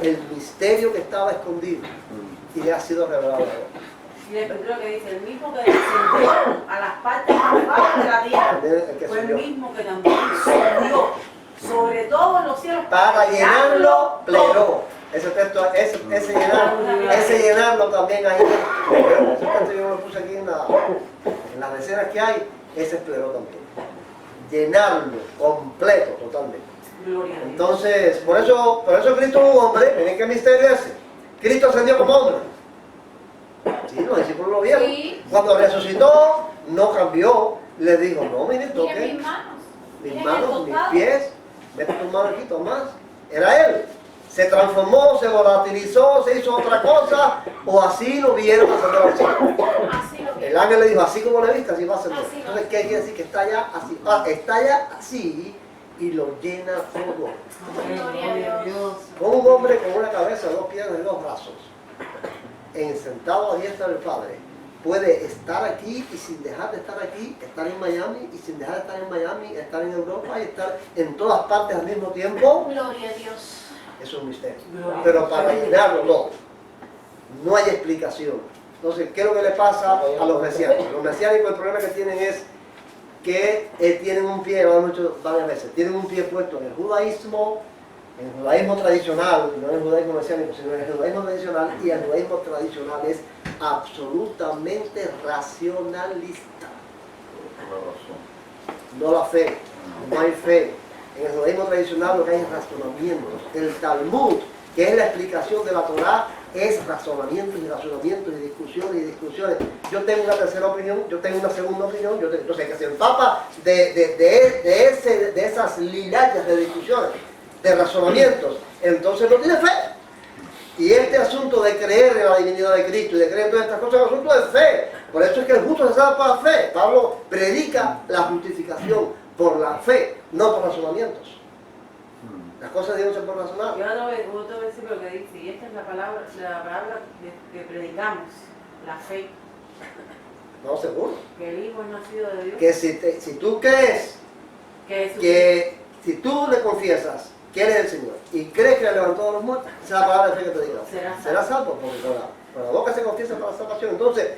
El misterio que estaba escondido y le ha sido revelado ahora. Y el escritor que dice, el mismo que descendió a las partes más bajas de la tierra, El que fue el subió. mismo que también subió sobre todo en los cielos Para llenarlo, pleró. Ese texto, ese llenarlo también ahí. Ese texto yo lo puse aquí en las recenas que hay, ese es pleró también. Llenarlo, completo, totalmente. Gloria a Dios. Entonces, por eso Cristo es un hombre. Miren qué misterio es ese. Cristo ascendió como hombre. Sí, los discípulos lo vieron. Sí. Cuando resucitó, no cambió. Le dijo, no, miren, Miren toque mis manos. mis Miren manos, el mis costado. pies, mete tu mano aquí, más. Era él. Se transformó, se volatilizó, se hizo otra cosa, o así lo vieron hacerlo al cielo. Así lo El vi. ángel le dijo, así como lo viste, así va a ser. Así va. Entonces, ¿qué quiere decir? Que está allá así. Está allá así y lo llena todo. Gloria a Dios. Con un hombre con una cabeza, dos piernas y dos brazos, sentado a diestra del Padre, puede estar aquí y sin dejar de estar aquí, estar en Miami y sin dejar de estar en Miami, estar en Europa y estar en todas partes al mismo tiempo. Gloria a Dios. Es un misterio. Pero para llenarlo todo, no hay explicación. Entonces, ¿qué es lo que le pasa a los mesiánicos? Los mesiánicos, el problema que tienen es que tienen un pie, lo hemos dicho varias veces, tienen un pie puesto en el judaísmo tradicional, no en el judaísmo mesiánico, sino en el judaísmo tradicional, y el judaísmo tradicional es absolutamente racionalista. Por la razón. No la fe, no hay fe. En el judaísmo tradicional lo que hay es razonamientos. El Talmud, que es la explicación de la Torá, es razonamientos y razonamientos y discusiones. Yo tengo una tercera opinión, yo tengo una segunda opinión, entonces que se empapa de esas lilayas de discusiones, de razonamientos, entonces no tiene fe. Y este asunto de creer en la divinidad de Cristo y de creer en todas estas cosas es un asunto de fe. Por eso es que el justo se salva por la fe. Pablo predica la justificación por la fe, no por razonamientos. Las cosas deben ser por razonar. Y otro versículo que dice, y esta es la palabra que predicamos, la fe, No, seguro. que el Hijo es nacido de Dios, Que si tú crees, que si tú le confiesas que Él es el Señor y crees que le levantó de los muertos, esa es la palabra de fe que te digo. Será Será salvo, porque con la boca se confiesa para la salvación. Entonces,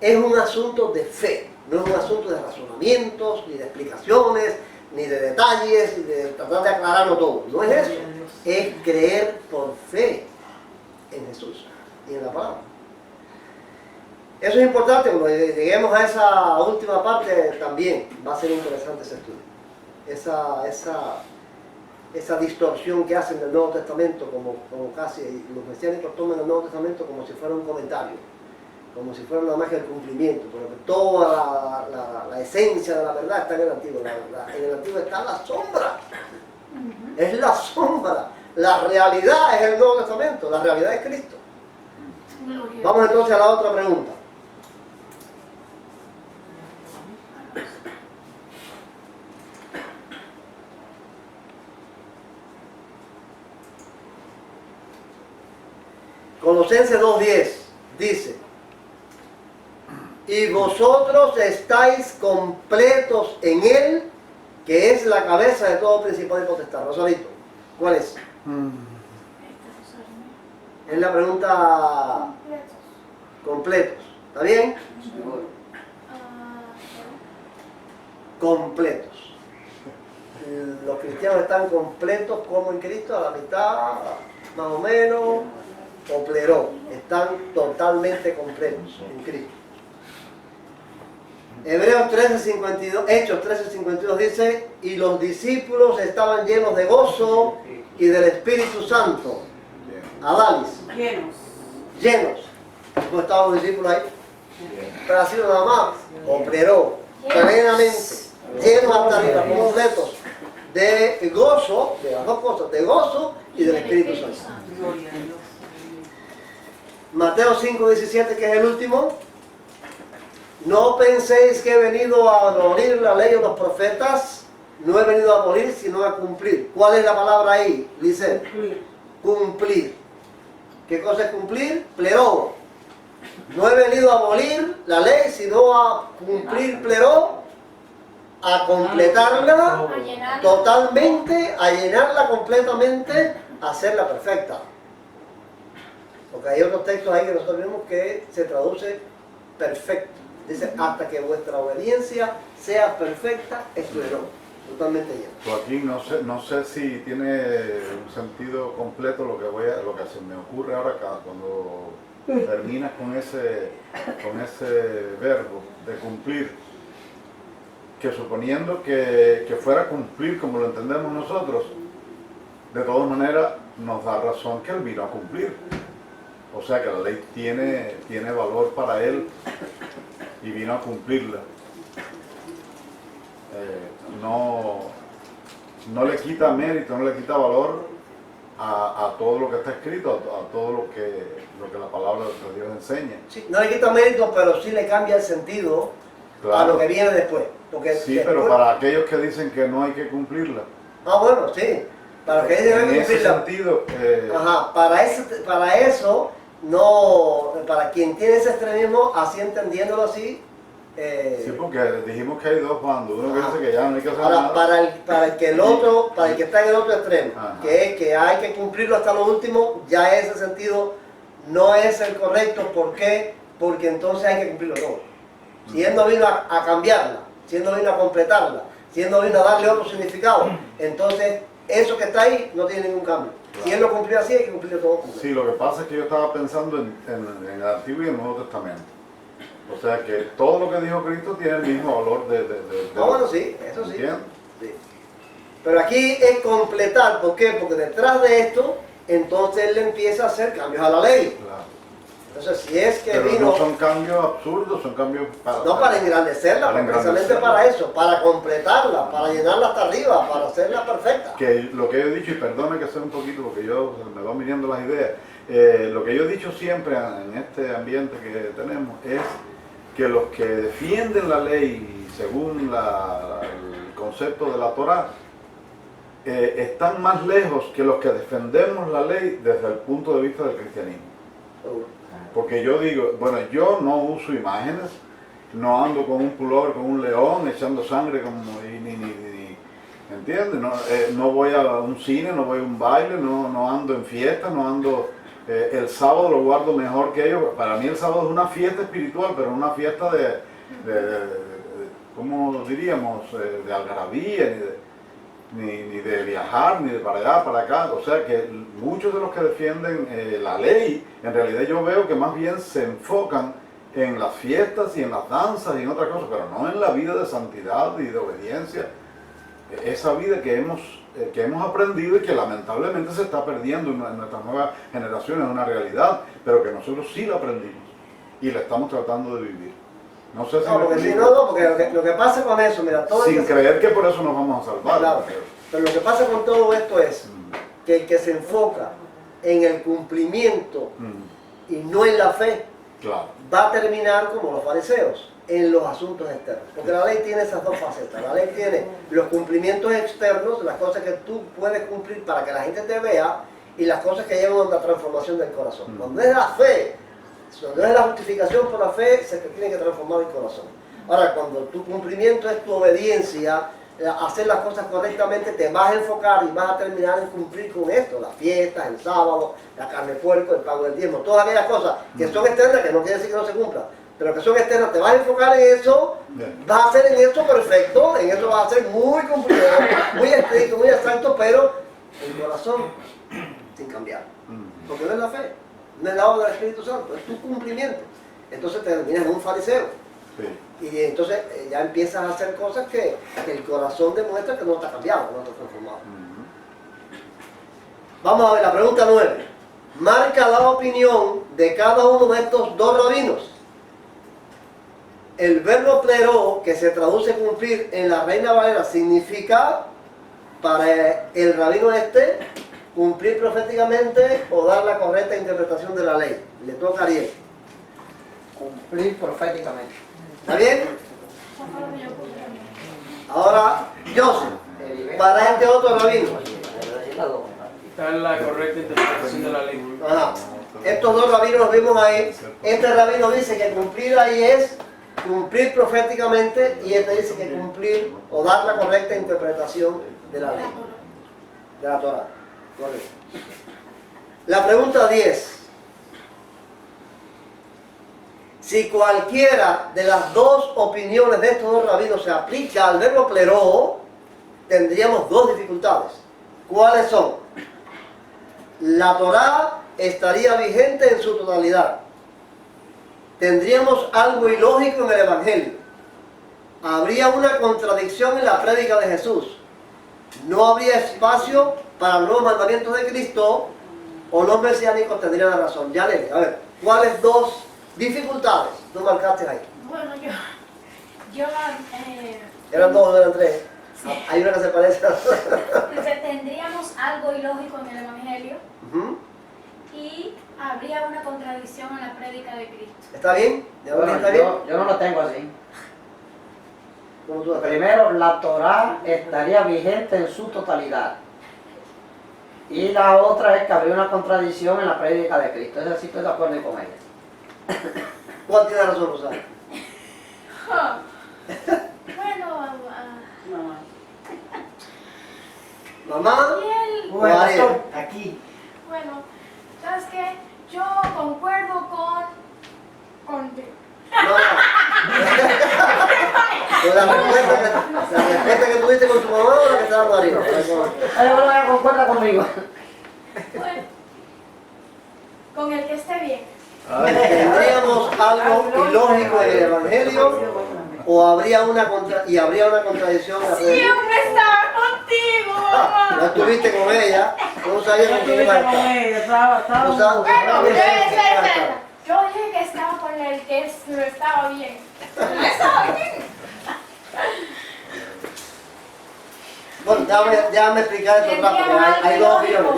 es un asunto de fe, no es un asunto de razonamientos, ni de explicaciones, ni de detalles, ni de tratar de aclararlo todo. No es eso, es creer por fe en Jesús y en la palabra. Eso es importante, cuando lleguemos a esa última parte también va a ser interesante ese estudio. Esa distorsión que hacen del Nuevo Testamento, como casi los mesiánicos toman el Nuevo Testamento como si fuera un comentario, como si fuera nada más que el cumplimiento, porque toda la esencia de la verdad está en el Antiguo. En el Antiguo está la sombra, es la sombra. La realidad es el Nuevo Testamento, la realidad es Cristo. Vamos entonces a la otra pregunta. Colosenses 2:10 dice: y vosotros estáis completos en Él, que es la cabeza de todo principado y potestad. Rosalito, ¿cuál es? Es la pregunta completos. ¿Está bien? Completos. Los cristianos están completos como en Cristo, a la mitad, más o menos, o pleró. Están totalmente completos en Cristo. Hebreos 13:52, Hechos 13:52 dice: y los discípulos estaban llenos de gozo y del Espíritu Santo. Adalis. Llenos. ¿Cómo estaban los discípulos ahí? Pero así nada más. Operó plenamente, llenos hasta arriba, completos de gozo, de las dos cosas, de gozo y del Espíritu Santo. Mateo 5:17, que es el último. No penséis que he venido a abolir la ley o los profetas. No he venido a abolir, sino a cumplir. ¿Cuál es la palabra ahí? Dice cumplir. ¿Qué cosa es cumplir? Pleró. No he venido a abolir la ley, sino a cumplir pleró, a completarla totalmente, a llenarla completamente, a hacerla perfecta. Porque hay otros textos ahí que nosotros vemos que se traduce perfecto. Dice, hasta que vuestra obediencia sea perfecta, es pleró, totalmente lleno. Joaquín, no sé si tiene un sentido completo lo que se me ocurre ahora cuando terminas con ese verbo de cumplir, que suponiendo que fuera cumplir como lo entendemos nosotros, de todas maneras nos da razón que él vino a cumplir. O sea que la ley tiene valor para él y vino a cumplirla. No le quita mérito, no le quita valor a todo lo que está escrito, a todo lo que la palabra de Dios enseña. Sí, no le quita mérito, pero sí le cambia el sentido a lo que viene después. Porque sí, después, pero para aquellos que dicen que no hay que cumplirla. Ah, bueno, sí. Para que dicen en que ese cumplirla. sentido. Ajá, para eso, no, para quien tiene ese extremismo, así entendiéndolo así. Sí, porque dijimos que hay dos bandos. Uno que dice que ya no hay que hacer Ahora, nada. para el que está en el otro extremo, Ajá. que es que hay que cumplirlo hasta lo último, ya ese sentido no es el correcto. ¿Por qué? Porque entonces hay que cumplirlo todo. Si él no vino a cambiarla, si él no vino a completarla, si él no vino a darle otro significado, entonces eso que está ahí no tiene ningún cambio. Claro. Si él lo cumplió así, hay que cumplirlo todo completo. Sí, lo que pasa es que yo estaba pensando en el Antiguo y el Nuevo Testamento. O sea que todo lo que dijo Cristo tiene el mismo valor de Ah, bueno, sí, eso sí. ¿Entiendes? Sí. Pero aquí es completar. ¿Por qué? Porque detrás de esto, entonces él le empieza a hacer cambios a la ley. Claro. Entonces, si es que Pero vino... no son cambios absurdos, son cambios para engrandecerla, para precisamente engrandecerla. para eso, para completarla, para llenarla hasta arriba, para hacerla perfecta. Que lo que yo he dicho, y perdone que sea un poquito porque yo me van viniendo las ideas, lo que yo he dicho siempre en este ambiente que tenemos es que los que defienden la ley según el concepto de la Torá están más lejos que los que defendemos la ley desde el punto de vista del cristianismo. Porque yo digo, bueno, yo no uso imágenes, no ando con un pullover, con un león, echando sangre, ¿entiendes? No voy a un cine, no voy a un baile, no ando en fiestas, no ando el sábado lo guardo mejor que ellos. Para mí el sábado es una fiesta espiritual, pero una fiesta ¿cómo diríamos? De algarabía, ni de viajar, ni de para allá, para acá. O sea que muchos de los que defienden la ley, en realidad yo veo que más bien se enfocan en las fiestas y en las danzas y en otras cosas, pero no en la vida de santidad y de obediencia. Esa vida que hemos aprendido y que lamentablemente se está perdiendo en nuestras nuevas generaciones, es una realidad, pero que nosotros sí la aprendimos y la estamos tratando de vivir. No sé si No, porque si no, porque lo que pasa con eso, mira, todo sin creer que por eso nos vamos a salvar. Claro, pero lo que pasa con todo esto es que el que se enfoca en el cumplimiento y no en la fe, Claro. va a terminar como los fariseos, en los asuntos externos. Porque la ley tiene esas dos facetas. La ley tiene los cumplimientos externos, las cosas que tú puedes cumplir para que la gente te vea, y las cosas que llevan a la transformación del corazón. Cuando es la fe, cuando es la justificación por la fe, se te tiene que transformar el corazón. Ahora, cuando tu cumplimiento es tu obediencia, hacer las cosas correctamente, te vas a enfocar y vas a terminar en cumplir con esto, las fiestas, el sábado, la carne de puerco, el pago del diezmo, todas aquellas cosas que son externas, que no quiere decir que no se cumplan, pero que son externas, te vas a enfocar en eso, vas a hacer en eso perfecto, en eso vas a ser muy cumplido, muy estricto, muy exacto, pero el corazón sin cambiar, porque no es la fe, no es la obra del Espíritu Santo, es tu cumplimiento. Entonces te terminas en un fariseo. Sí. Y entonces ya empiezas a hacer cosas que el corazón demuestra que no está cambiado, no está transformado. Vamos a ver la pregunta 9. Marca la opinión de cada uno de estos dos rabinos. El verbo plero, que se traduce cumplir en la Reina Valera, significa para el rabino este cumplir proféticamente o dar la correcta interpretación de la ley. Le toca a Ariel. Cumplir proféticamente. ¿Está bien? Ahora, Joseph, para este otro rabino. Está en la correcta interpretación de la ley. Ajá. Estos dos rabinos los vimos ahí. Este rabino dice que cumplir ahí es cumplir proféticamente, y este dice que cumplir o dar la correcta interpretación de la ley, de la Torah. Correcto. La pregunta 10. Si cualquiera de las dos opiniones de estos dos rabinos se aplica al verbo pleró, tendríamos dos dificultades. ¿Cuáles son? La Torá estaría vigente en su totalidad. Tendríamos algo ilógico en el Evangelio. Habría una contradicción en la prédica de Jesús. No habría espacio para los nuevos mandamientos de Cristo, o los mesiánicos tendrían la razón. Ya le a ver, ¿cuáles dos dificultades tú marcaste ahí? Bueno, Eran dos, eran tres. Sí. Hay una que se parece. Entonces, tendríamos algo ilógico en el Evangelio y habría una contradicción en la prédica de Cristo. ¿Está bien? ¿Ya Bueno, está bien? yo no lo tengo así. ¿Cómo tú ves? Primero, la Torá estaría vigente en su totalidad. Y la otra es que habría una contradicción en la prédica de Cristo. Esa sí estoy de acuerdo con ella. ¿Cuál tiene razón, Rosario? Bueno, ¿Mamá? y él, ¿O Ariel? Aquí. bueno, ¿sabes qué? Yo concuerdo contigo. No. Con la respuesta que tuviste con tu mamá o la que estaba María. Ahora ya concuerda conmigo. Bueno, con el que esté bien. ¿Tendríamos algo ilógico en el Evangelio o habría una contradicción en la prédica? Siempre estaba contigo, mamá. No estuviste con ella, no sabías con quién iba a estar. No sabes- Bueno, no espera. Yo dije que estaba con el que no estaba bien. No estaba bien. Bueno, ya me explicaste esto rápido, hay dos opiniones.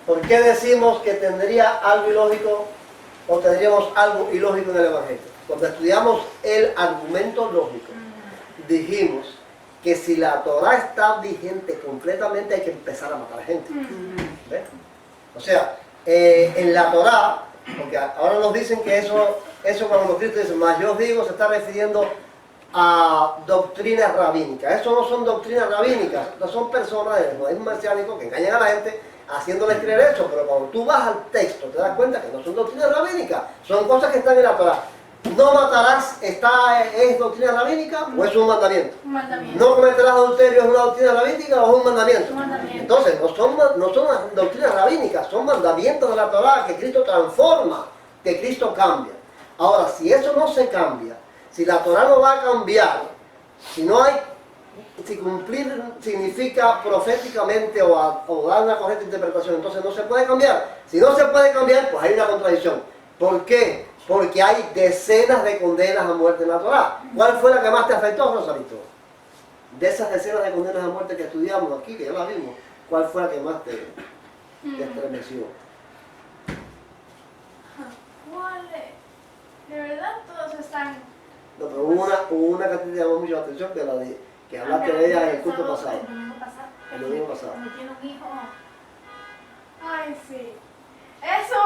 ¿Por qué decimos que tendría algo ilógico o tendríamos algo ilógico en el Evangelio? Cuando estudiamos el argumento lógico, dijimos que si la Torah está vigente completamente hay que empezar a matar gente. ¿Ves? O sea, en la Torah, porque ahora nos dicen que eso cuando Cristo dice, más yo os digo, se está refiriendo a doctrinas rabínicas. Eso no son doctrinas rabínicas, no son personas del judaísmo mesiánico que engañan a la gente haciéndoles creer eso, pero cuando tú vas al texto te das cuenta que no son doctrinas rabínicas, son cosas que están en la Torah. No matarás, ¿es doctrina rabínica o es un mandamiento? Un mandamiento. No cometerás adulterio, ¿es una doctrina rabínica o es un mandamiento? Un mandamiento. Entonces, no son doctrinas rabínicas, son mandamientos de la Torah que Cristo transforma, que Cristo cambia. Ahora, si eso no se cambia, si la Torah no va a cambiar, si cumplir significa proféticamente o dar una correcta interpretación, entonces no se puede cambiar. Si no se puede cambiar, pues hay una contradicción. ¿Por qué? Porque hay decenas de condenas a muerte en la Torah. ¿Cuál fue la que más te afectó, Rosalito? De esas decenas de condenas a muerte que estudiamos aquí, que ya las vimos, ¿cuál fue la que más te estremeció? ¿Cuál es? De verdad todos están... No, pero hubo una que te llamó mucho la atención, que hablaste de ella en el culto pasado. El domingo pasado. El domingo pasado. Cuando tiene un hijo. Ay, sí. Eso,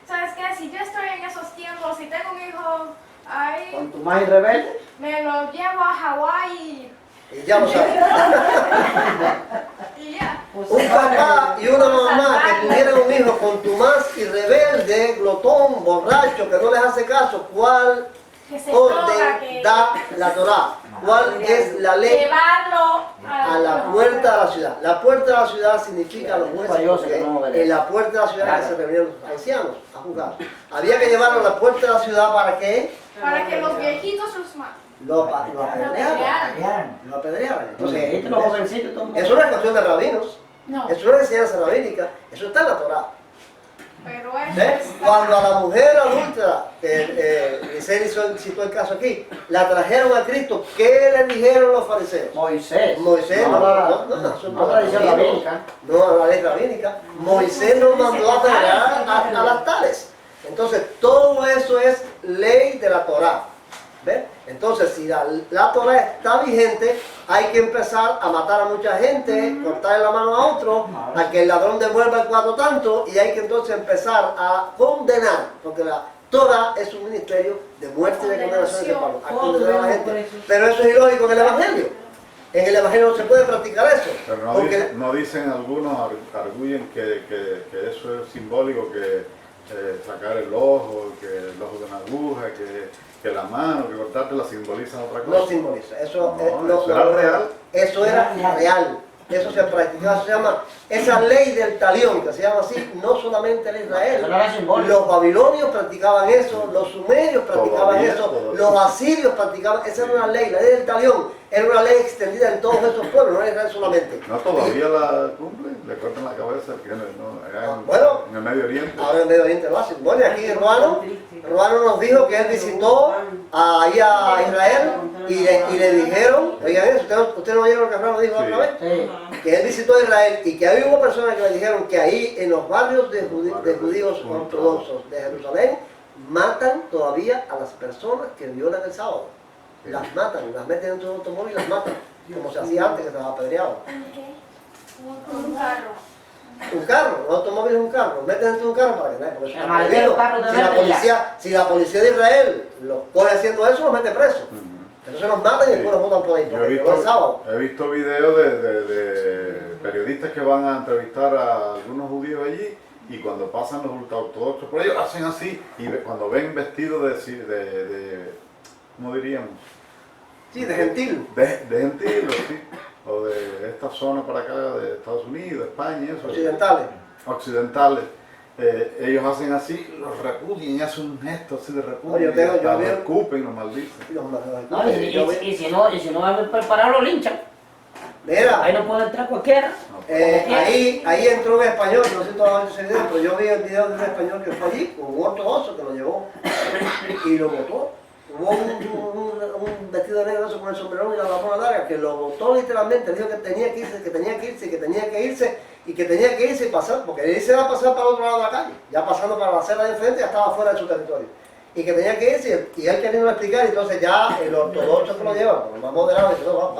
¿sabes qué? Si yo estoy en esos tiempos, si tengo un hijo, ahí Con tu más rebelde. me lo llevo a Hawái Y ya lo sabes. y ya. Un papá y una mamá que tuvieran un hijo contumaz y rebelde, glotón, borracho, que no les hace caso, ¿cuál Que se toca, orden que da la Torah? ¿Cuál es la ley? llevarlo A la puerta de la ciudad. La puerta de la ciudad significa los jueces, porque en la puerta de la ciudad es que se reunían los ancianos a juzgar. Había que llevarlo a la puerta de la ciudad ¿para qué? para que los viejitos los maten. Lo apedrearan. Lo apedrearan. Entonces, Los jovencitos, todo el mundo. eso no es cuestión de rabinos, No, eso no es enseñanza rabínica, eso está en la Torah. pero eso ¿Ves? está- Cuando a la mujer adulta, Licey citó el caso aquí, la trajeron a Cristo, ¿qué le dijeron los fariseos? Moisés. Moisés, no, no, tradición rabínica. no, la ley rabínica. Moisés nos mandó a apedrear a las tales. Entonces, todo eso es ley de la Torah. ¿Ves? Entonces, si la Torah está vigente, hay que empezar a matar a mucha gente, cortarle la mano a otro, a que el ladrón devuelva el cuarto tanto, y hay que entonces empezar a condenar, porque la Torah es un ministerio de muerte y de condenación de Pablo, a condenar a la gente. Pero eso es ilógico en el Evangelio. En el Evangelio no se puede practicar eso. Pero no dicen algunos, arguyen que eso es simbólico, que sacar el ojo de una aguja, que la mano, que cortártela simboliza otra cosa. No simboliza, eso, Eso era real. Eso era real, eso se practicaba, se llama, esa ley del talión, que se llama así, no solamente en Israel. Eso no era simbólico. Los babilonios practicaban eso, los sumerios practicaban Todavía, eso, todavía. los asirios practicaban, esa era una ley, la ley del talión, era una ley extendida en todos esos pueblos, no en Israel solamente. No, todavía la cumplen, le cortan la cabeza, que no, allá Bueno. en el Medio Oriente. Ahora en Medio Oriente lo hacen. Bueno, y aquí Ruano nos dijo que él visitó ahí a Israel y le dijeron, oigan eso, ¿ustedes no oyeron lo que Ruano dijo Sí. otra vez? Sí. Que él visitó Israel y que ahí hubo personas que le dijeron que ahí en los barrios de judíos ortodoxos de Jerusalén matan todavía a las personas que violan el sábado. Sí. Las matan, las meten dentro de un automóvil y las matan, como se hacía antes que estaba apedreado. un carro. Un automóvil es un carro, meten dentro de un carro para que nadie, porque eso El está maletero prohibido. carro de Si la policía de Israel los coge haciendo eso, los mete presos. Ujú. Entonces los matan y después los botan por ahí, Yo porque llegó el sábado. he visto videos de periodistas que van a entrevistar a algunos judíos allí y cuando pasan los ultraortodoxos por ellos hacen así y cuando ven vestidos de ¿cómo diríamos? Sí, de gentil. De gentil, sí, o de esta zona para acá de Estados Unidos, España, eso. Occidentales. Occidentales. Ellos hacen así, los repudian y hacen un gesto así de repudio. Oye, yo y veo- los escupen, los maldicen. Y los matan. No, y si no van preparado, lo linchan. Mira, Ahí no puede entrar cualquiera. ahí entró un español, no sé todavía ese video, pero yo vi el video de un español que fue allí, con un ortodoxo que lo llevó y lo botó. Hubo un vestido negro eso con el sombrerón y la barbona larga que lo botó literalmente, dijo que tenía que irse, que tenía que irse, que tenía que irse y que tenía que irse y pasar, porque él se iba a pasar para el otro lado de la calle, ya pasando para la acera de enfrente ya estaba fuera de su territorio. Y que tenía que irse y él queriendo explicar, y entonces ya el ortodoxo que lo lleva, como más moderado, dice, no,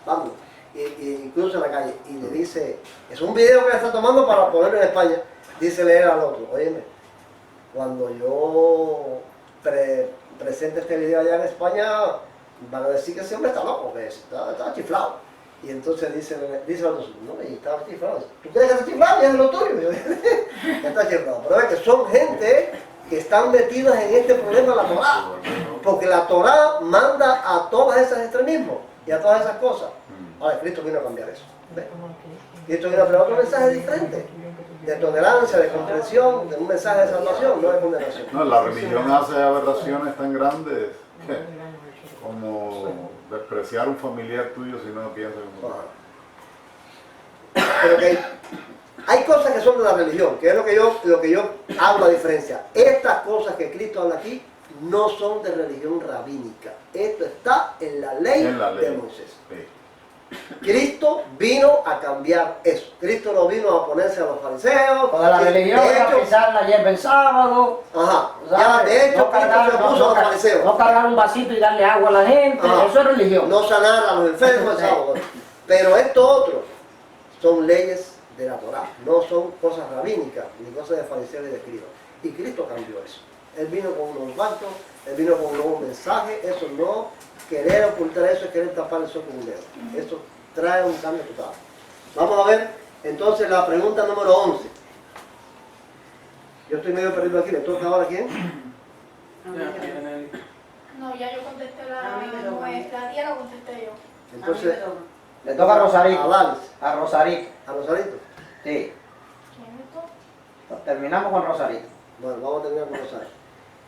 vamos. Y cruza la calle y le dice, es un video que le está tomando para ponerlo en España, dice leer al otro, óyeme, cuando yo presente este video allá en España, van a decir que ese hombre está loco, que está chiflado. Y entonces dice a los no, y estaba chiflado. ¿Tú crees que está chiflado? Y es lo tuyo. Yo, está chiflado. Pero es que son gente que están metidas en este problema de la Torá. Porque la Torá manda a todos esos extremismos y a todas esas cosas. Ahora, Cristo vino a cambiar eso. ¿Ves? Cristo vino a traer otro mensaje diferente. De tolerancia, de comprensión, de un mensaje de salvación, no de condenación. No, la religión hace aberraciones tan grandes como despreciar a un familiar tuyo si no piensas como tú. Pero que hay cosas que son de la religión, que es lo que yo hago la diferencia. Estas cosas que Cristo habla aquí no son de religión rabínica. Esto está en la ley, de Moisés. Sí. Cristo vino a cambiar eso. Cristo no vino a oponerse a los fariseos. Toda la religión era pisar la hierba el sábado. Ajá. Ya, de hecho, Cristo se opuso a los fariseos. No cargar un vasito y darle agua a la gente. Ajá. Eso es religión. No sanar a los enfermos el sábado. Pero esto otro son leyes de la Torá. No son cosas rabínicas, ni cosas de fariseos y de escribas. Y Cristo cambió eso. Él vino con unos pactos, Él vino con un nuevo mensaje. Eso no, querer ocultar eso es querer tapar el sol con un dedo. Eso trae un cambio total. Vamos a ver entonces la pregunta número 11. Yo estoy medio perdido aquí. ¿Le toca ahora a quién? No, ya yo contesté A mí me toca. nuestra tía lo contesté yo. Entonces, Le toca a Rosarito. a Valis, A Rosarito. a Rosarito. Sí. ¿Quién es esto? Terminamos con Rosarito. Bueno, vamos a terminar con Rosario.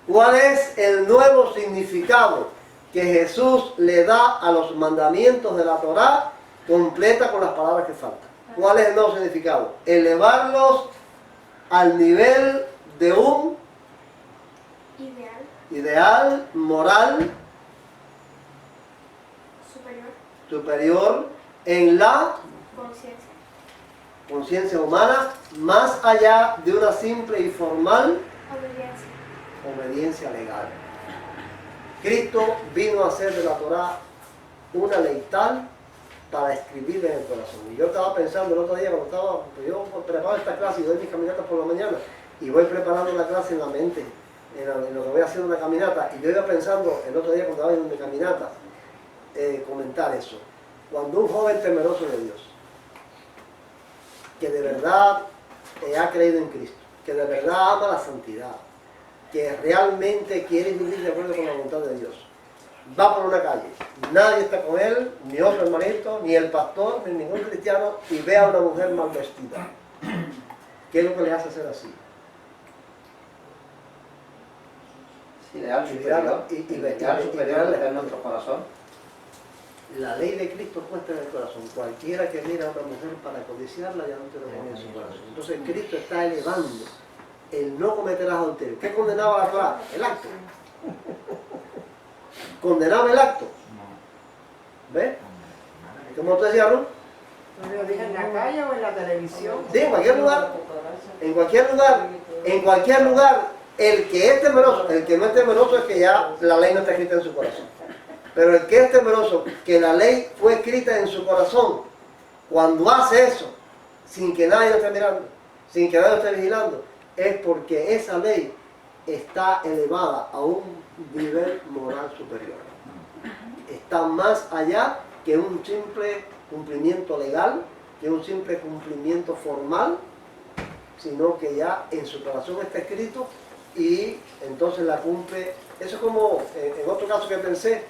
¿Cuál es el nuevo significado que Jesús le da a los mandamientos de la Torá? Completa con las palabras que faltan. ¿Cuál es el nuevo significado? Elevarlos al nivel de un Ideal, ideal moral superior, superior en la conciencia, conciencia humana, más allá de una simple y formal obediencia. obediencia legal. Cristo vino a hacer de la Torá una ley tal para escribir en el corazón. Y yo estaba pensando el otro día cuando yo preparo esta clase y doy mis caminatas por la mañana y voy preparando la clase en la mente, en lo que voy haciendo una caminata, y yo iba pensando el otro día cuando estaba en mi caminata, comentar eso. Cuando un joven temeroso de Dios, que de verdad ha creído en Cristo, que de verdad ama la santidad, que realmente quiere vivir de acuerdo con la voluntad de Dios, va por una calle, nadie está con él, ni otro hermanito, ni el pastor, ni ningún cristiano, y ve a una mujer mal vestida. ¿Qué es lo que le hace ser así? Ideal superior. Ideal superior de nuestro corazón. La ley de Cristo puesta en el corazón. Cualquiera que mira a una mujer para codiciarla ya no te lo pone en su corazón. Entonces Cristo está elevando el no cometerás adulterio. ¿Qué condenaba la Torá? El acto. Condenaba el acto. ¿Ves? ¿Cómo te decía, Ruth? ¿Lo dije en la calle o en la televisión? Sí, en cualquier lugar. En cualquier lugar. En cualquier lugar. El que es temeroso, el que no es temeroso es que ya la ley no está escrita en su corazón. Pero el que es temeroso, que la ley fue escrita en su corazón, cuando hace eso, sin que nadie lo esté mirando, sin que nadie lo esté vigilando, es porque esa ley está elevada a un nivel moral superior. Está más allá que un simple cumplimiento legal, que un simple cumplimiento formal, sino que ya en su corazón está escrito y entonces la cumple. Eso es como, en otro caso que pensé,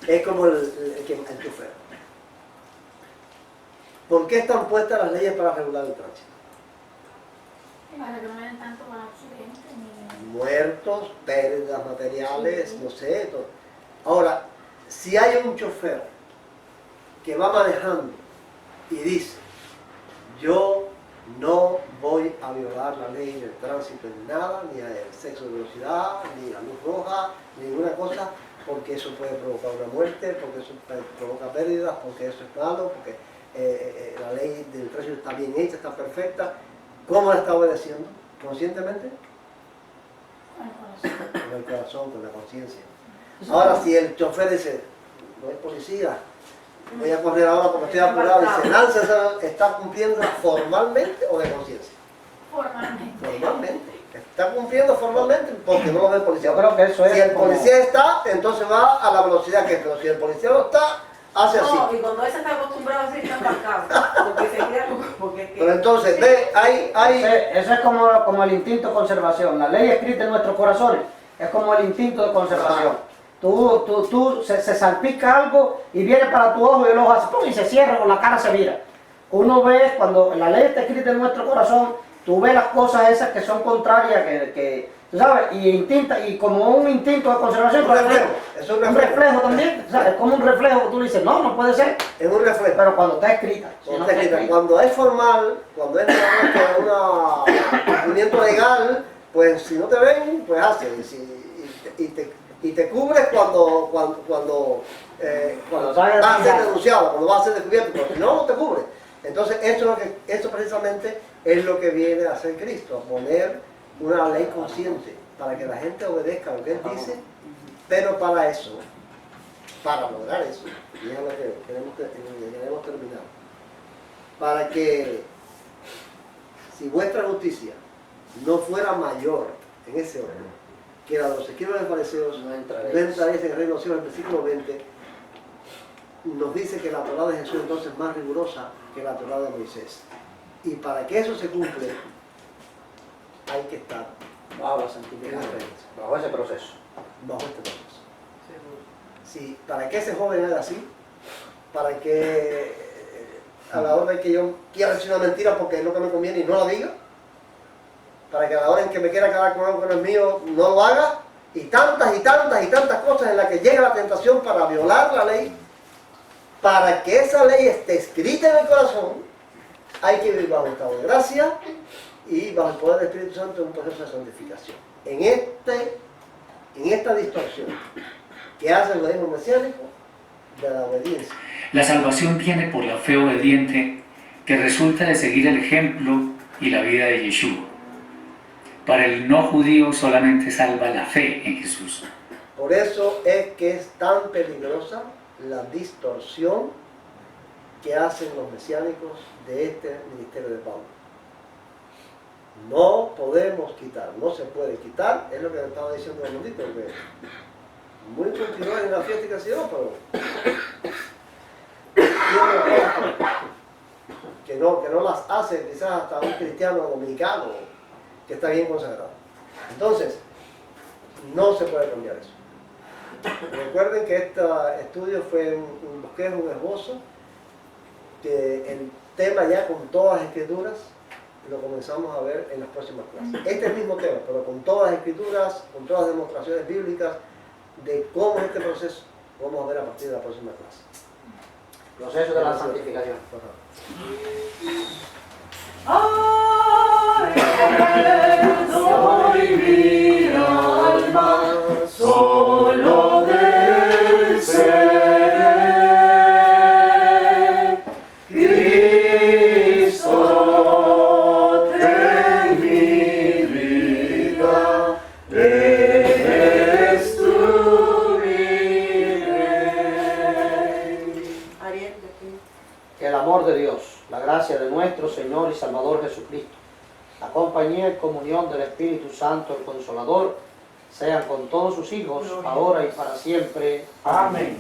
es como el chofer. ¿Por qué están puestas las leyes para regular el tránsito? Para que no me den tanto para accidentes ni... Muertos, pérdidas materiales, no sé, todo. Ahora, si hay un chofer que va manejando y dice, yo no voy a violar la ley del tránsito en nada, ni el exceso de velocidad, ni la luz roja, ni ninguna cosa, porque eso puede provocar una muerte, porque eso provoca pérdidas, porque eso es malo, porque la ley del tránsito está bien hecha, está perfecta. ¿Cómo la está obedeciendo? ¿Conscientemente? Con el corazón, con la conciencia. Ahora, si el chofer dice, no hay policía, voy a correr ahora porque estoy apurado, dice, Lance está cumpliendo formalmente o de conciencia. Formalmente. Formalmente. Está cumpliendo formalmente porque no lo ve el policía. Yo creo que eso es Si el como- policía está, entonces va a la velocidad que es, pero si el policía no está, hace así. No, y cuando él se está acostumbrado a ser tan marcado, porque se queda porque es que... Pero entonces, ve, hay Eso es como el instinto de conservación. La ley escrita en nuestros corazones es como el instinto de conservación. Se salpica algo y viene para tu ojo y el ojo hace ¡pum! Y se cierra, con la cara se vira. Uno ve, cuando la ley está escrita en nuestro corazón, tú ves las cosas esas que son contrarias, que tú sabes, y como un instinto de conservación, un reflejo, es un un reflejo también, ¿sabes? Es como un reflejo que tú dices, no puede ser, es un reflejo. pero cuando está escrita, si Cuando no está está escrita, escrita. cuando es formal, cuando es un cumplimiento legal, pues si no te ven, pues haces. Y te cubres cuando Cuando va sale a ser descubierto. denunciado, cuando va a ser descubierto, porque si no, no te cubre. Entonces, esto precisamente es lo que viene a hacer Cristo, a poner una ley consciente para que la gente obedezca lo que Él dice, pero para eso, para lograr eso, y es lo que queremos terminar, para que si vuestra justicia no fuera mayor en ese orden que la de los escribas y fariseos, No entraréis. no entraréis en el reino de los cielos. El versículo 20 nos dice que la Torá de Jesús entonces es más rigurosa que la Torá de Moisés. Y para que eso se cumple, hay que estar Bajo la en santificación, las reglas, bajo ese proceso. bajo este proceso. Sí, para que ese joven haga así, para que a la hora en que yo quiera decir una mentira porque es lo que me conviene y no la diga, para que a la hora en que me quiera quedar con algo que no es mío, no lo haga, y tantas cosas en las que llega la tentación para violar la ley, para que esa ley esté escrita en el corazón, hay que vivir bajo un estado de gracia y bajo el poder del Espíritu Santo en un proceso de santificación. En esta distorsión que hace el judaísmo mesiánico de la obediencia. La salvación viene por la fe obediente que resulta de seguir el ejemplo y la vida de Yeshua. Para el no judío solamente salva la fe en Jesús. Por eso es que es tan peligrosa la distorsión que hacen los mesiánicos de este ministerio de Pablo. No podemos quitar, no se puede quitar, es lo que estaba diciendo el mundito, que muy continuos en la fiesta y que se pero que no las hace quizás hasta un cristiano dominicano que está bien consagrado. Entonces, no se puede cambiar eso. Recuerden que este estudio fue un bosquejo, un esbozo, que el tema ya con todas las escrituras lo comenzamos a ver en las próximas clases. Este es el mismo tema, pero con todas las escrituras, con todas las demostraciones bíblicas de cómo es este proceso, vamos a ver a partir de la próxima clase. Proceso de la santificación. Soy mi alma, solo del ser. Cristo en mi vida, eres tú mi rey. Ariel, de aquí. Que el amor de Dios, la gracia de nuestro Señor y Salvador Jesucristo, la compañía y comunión del Espíritu Santo, el Consolador, sean con todos sus hijos, ahora y para siempre. Amén.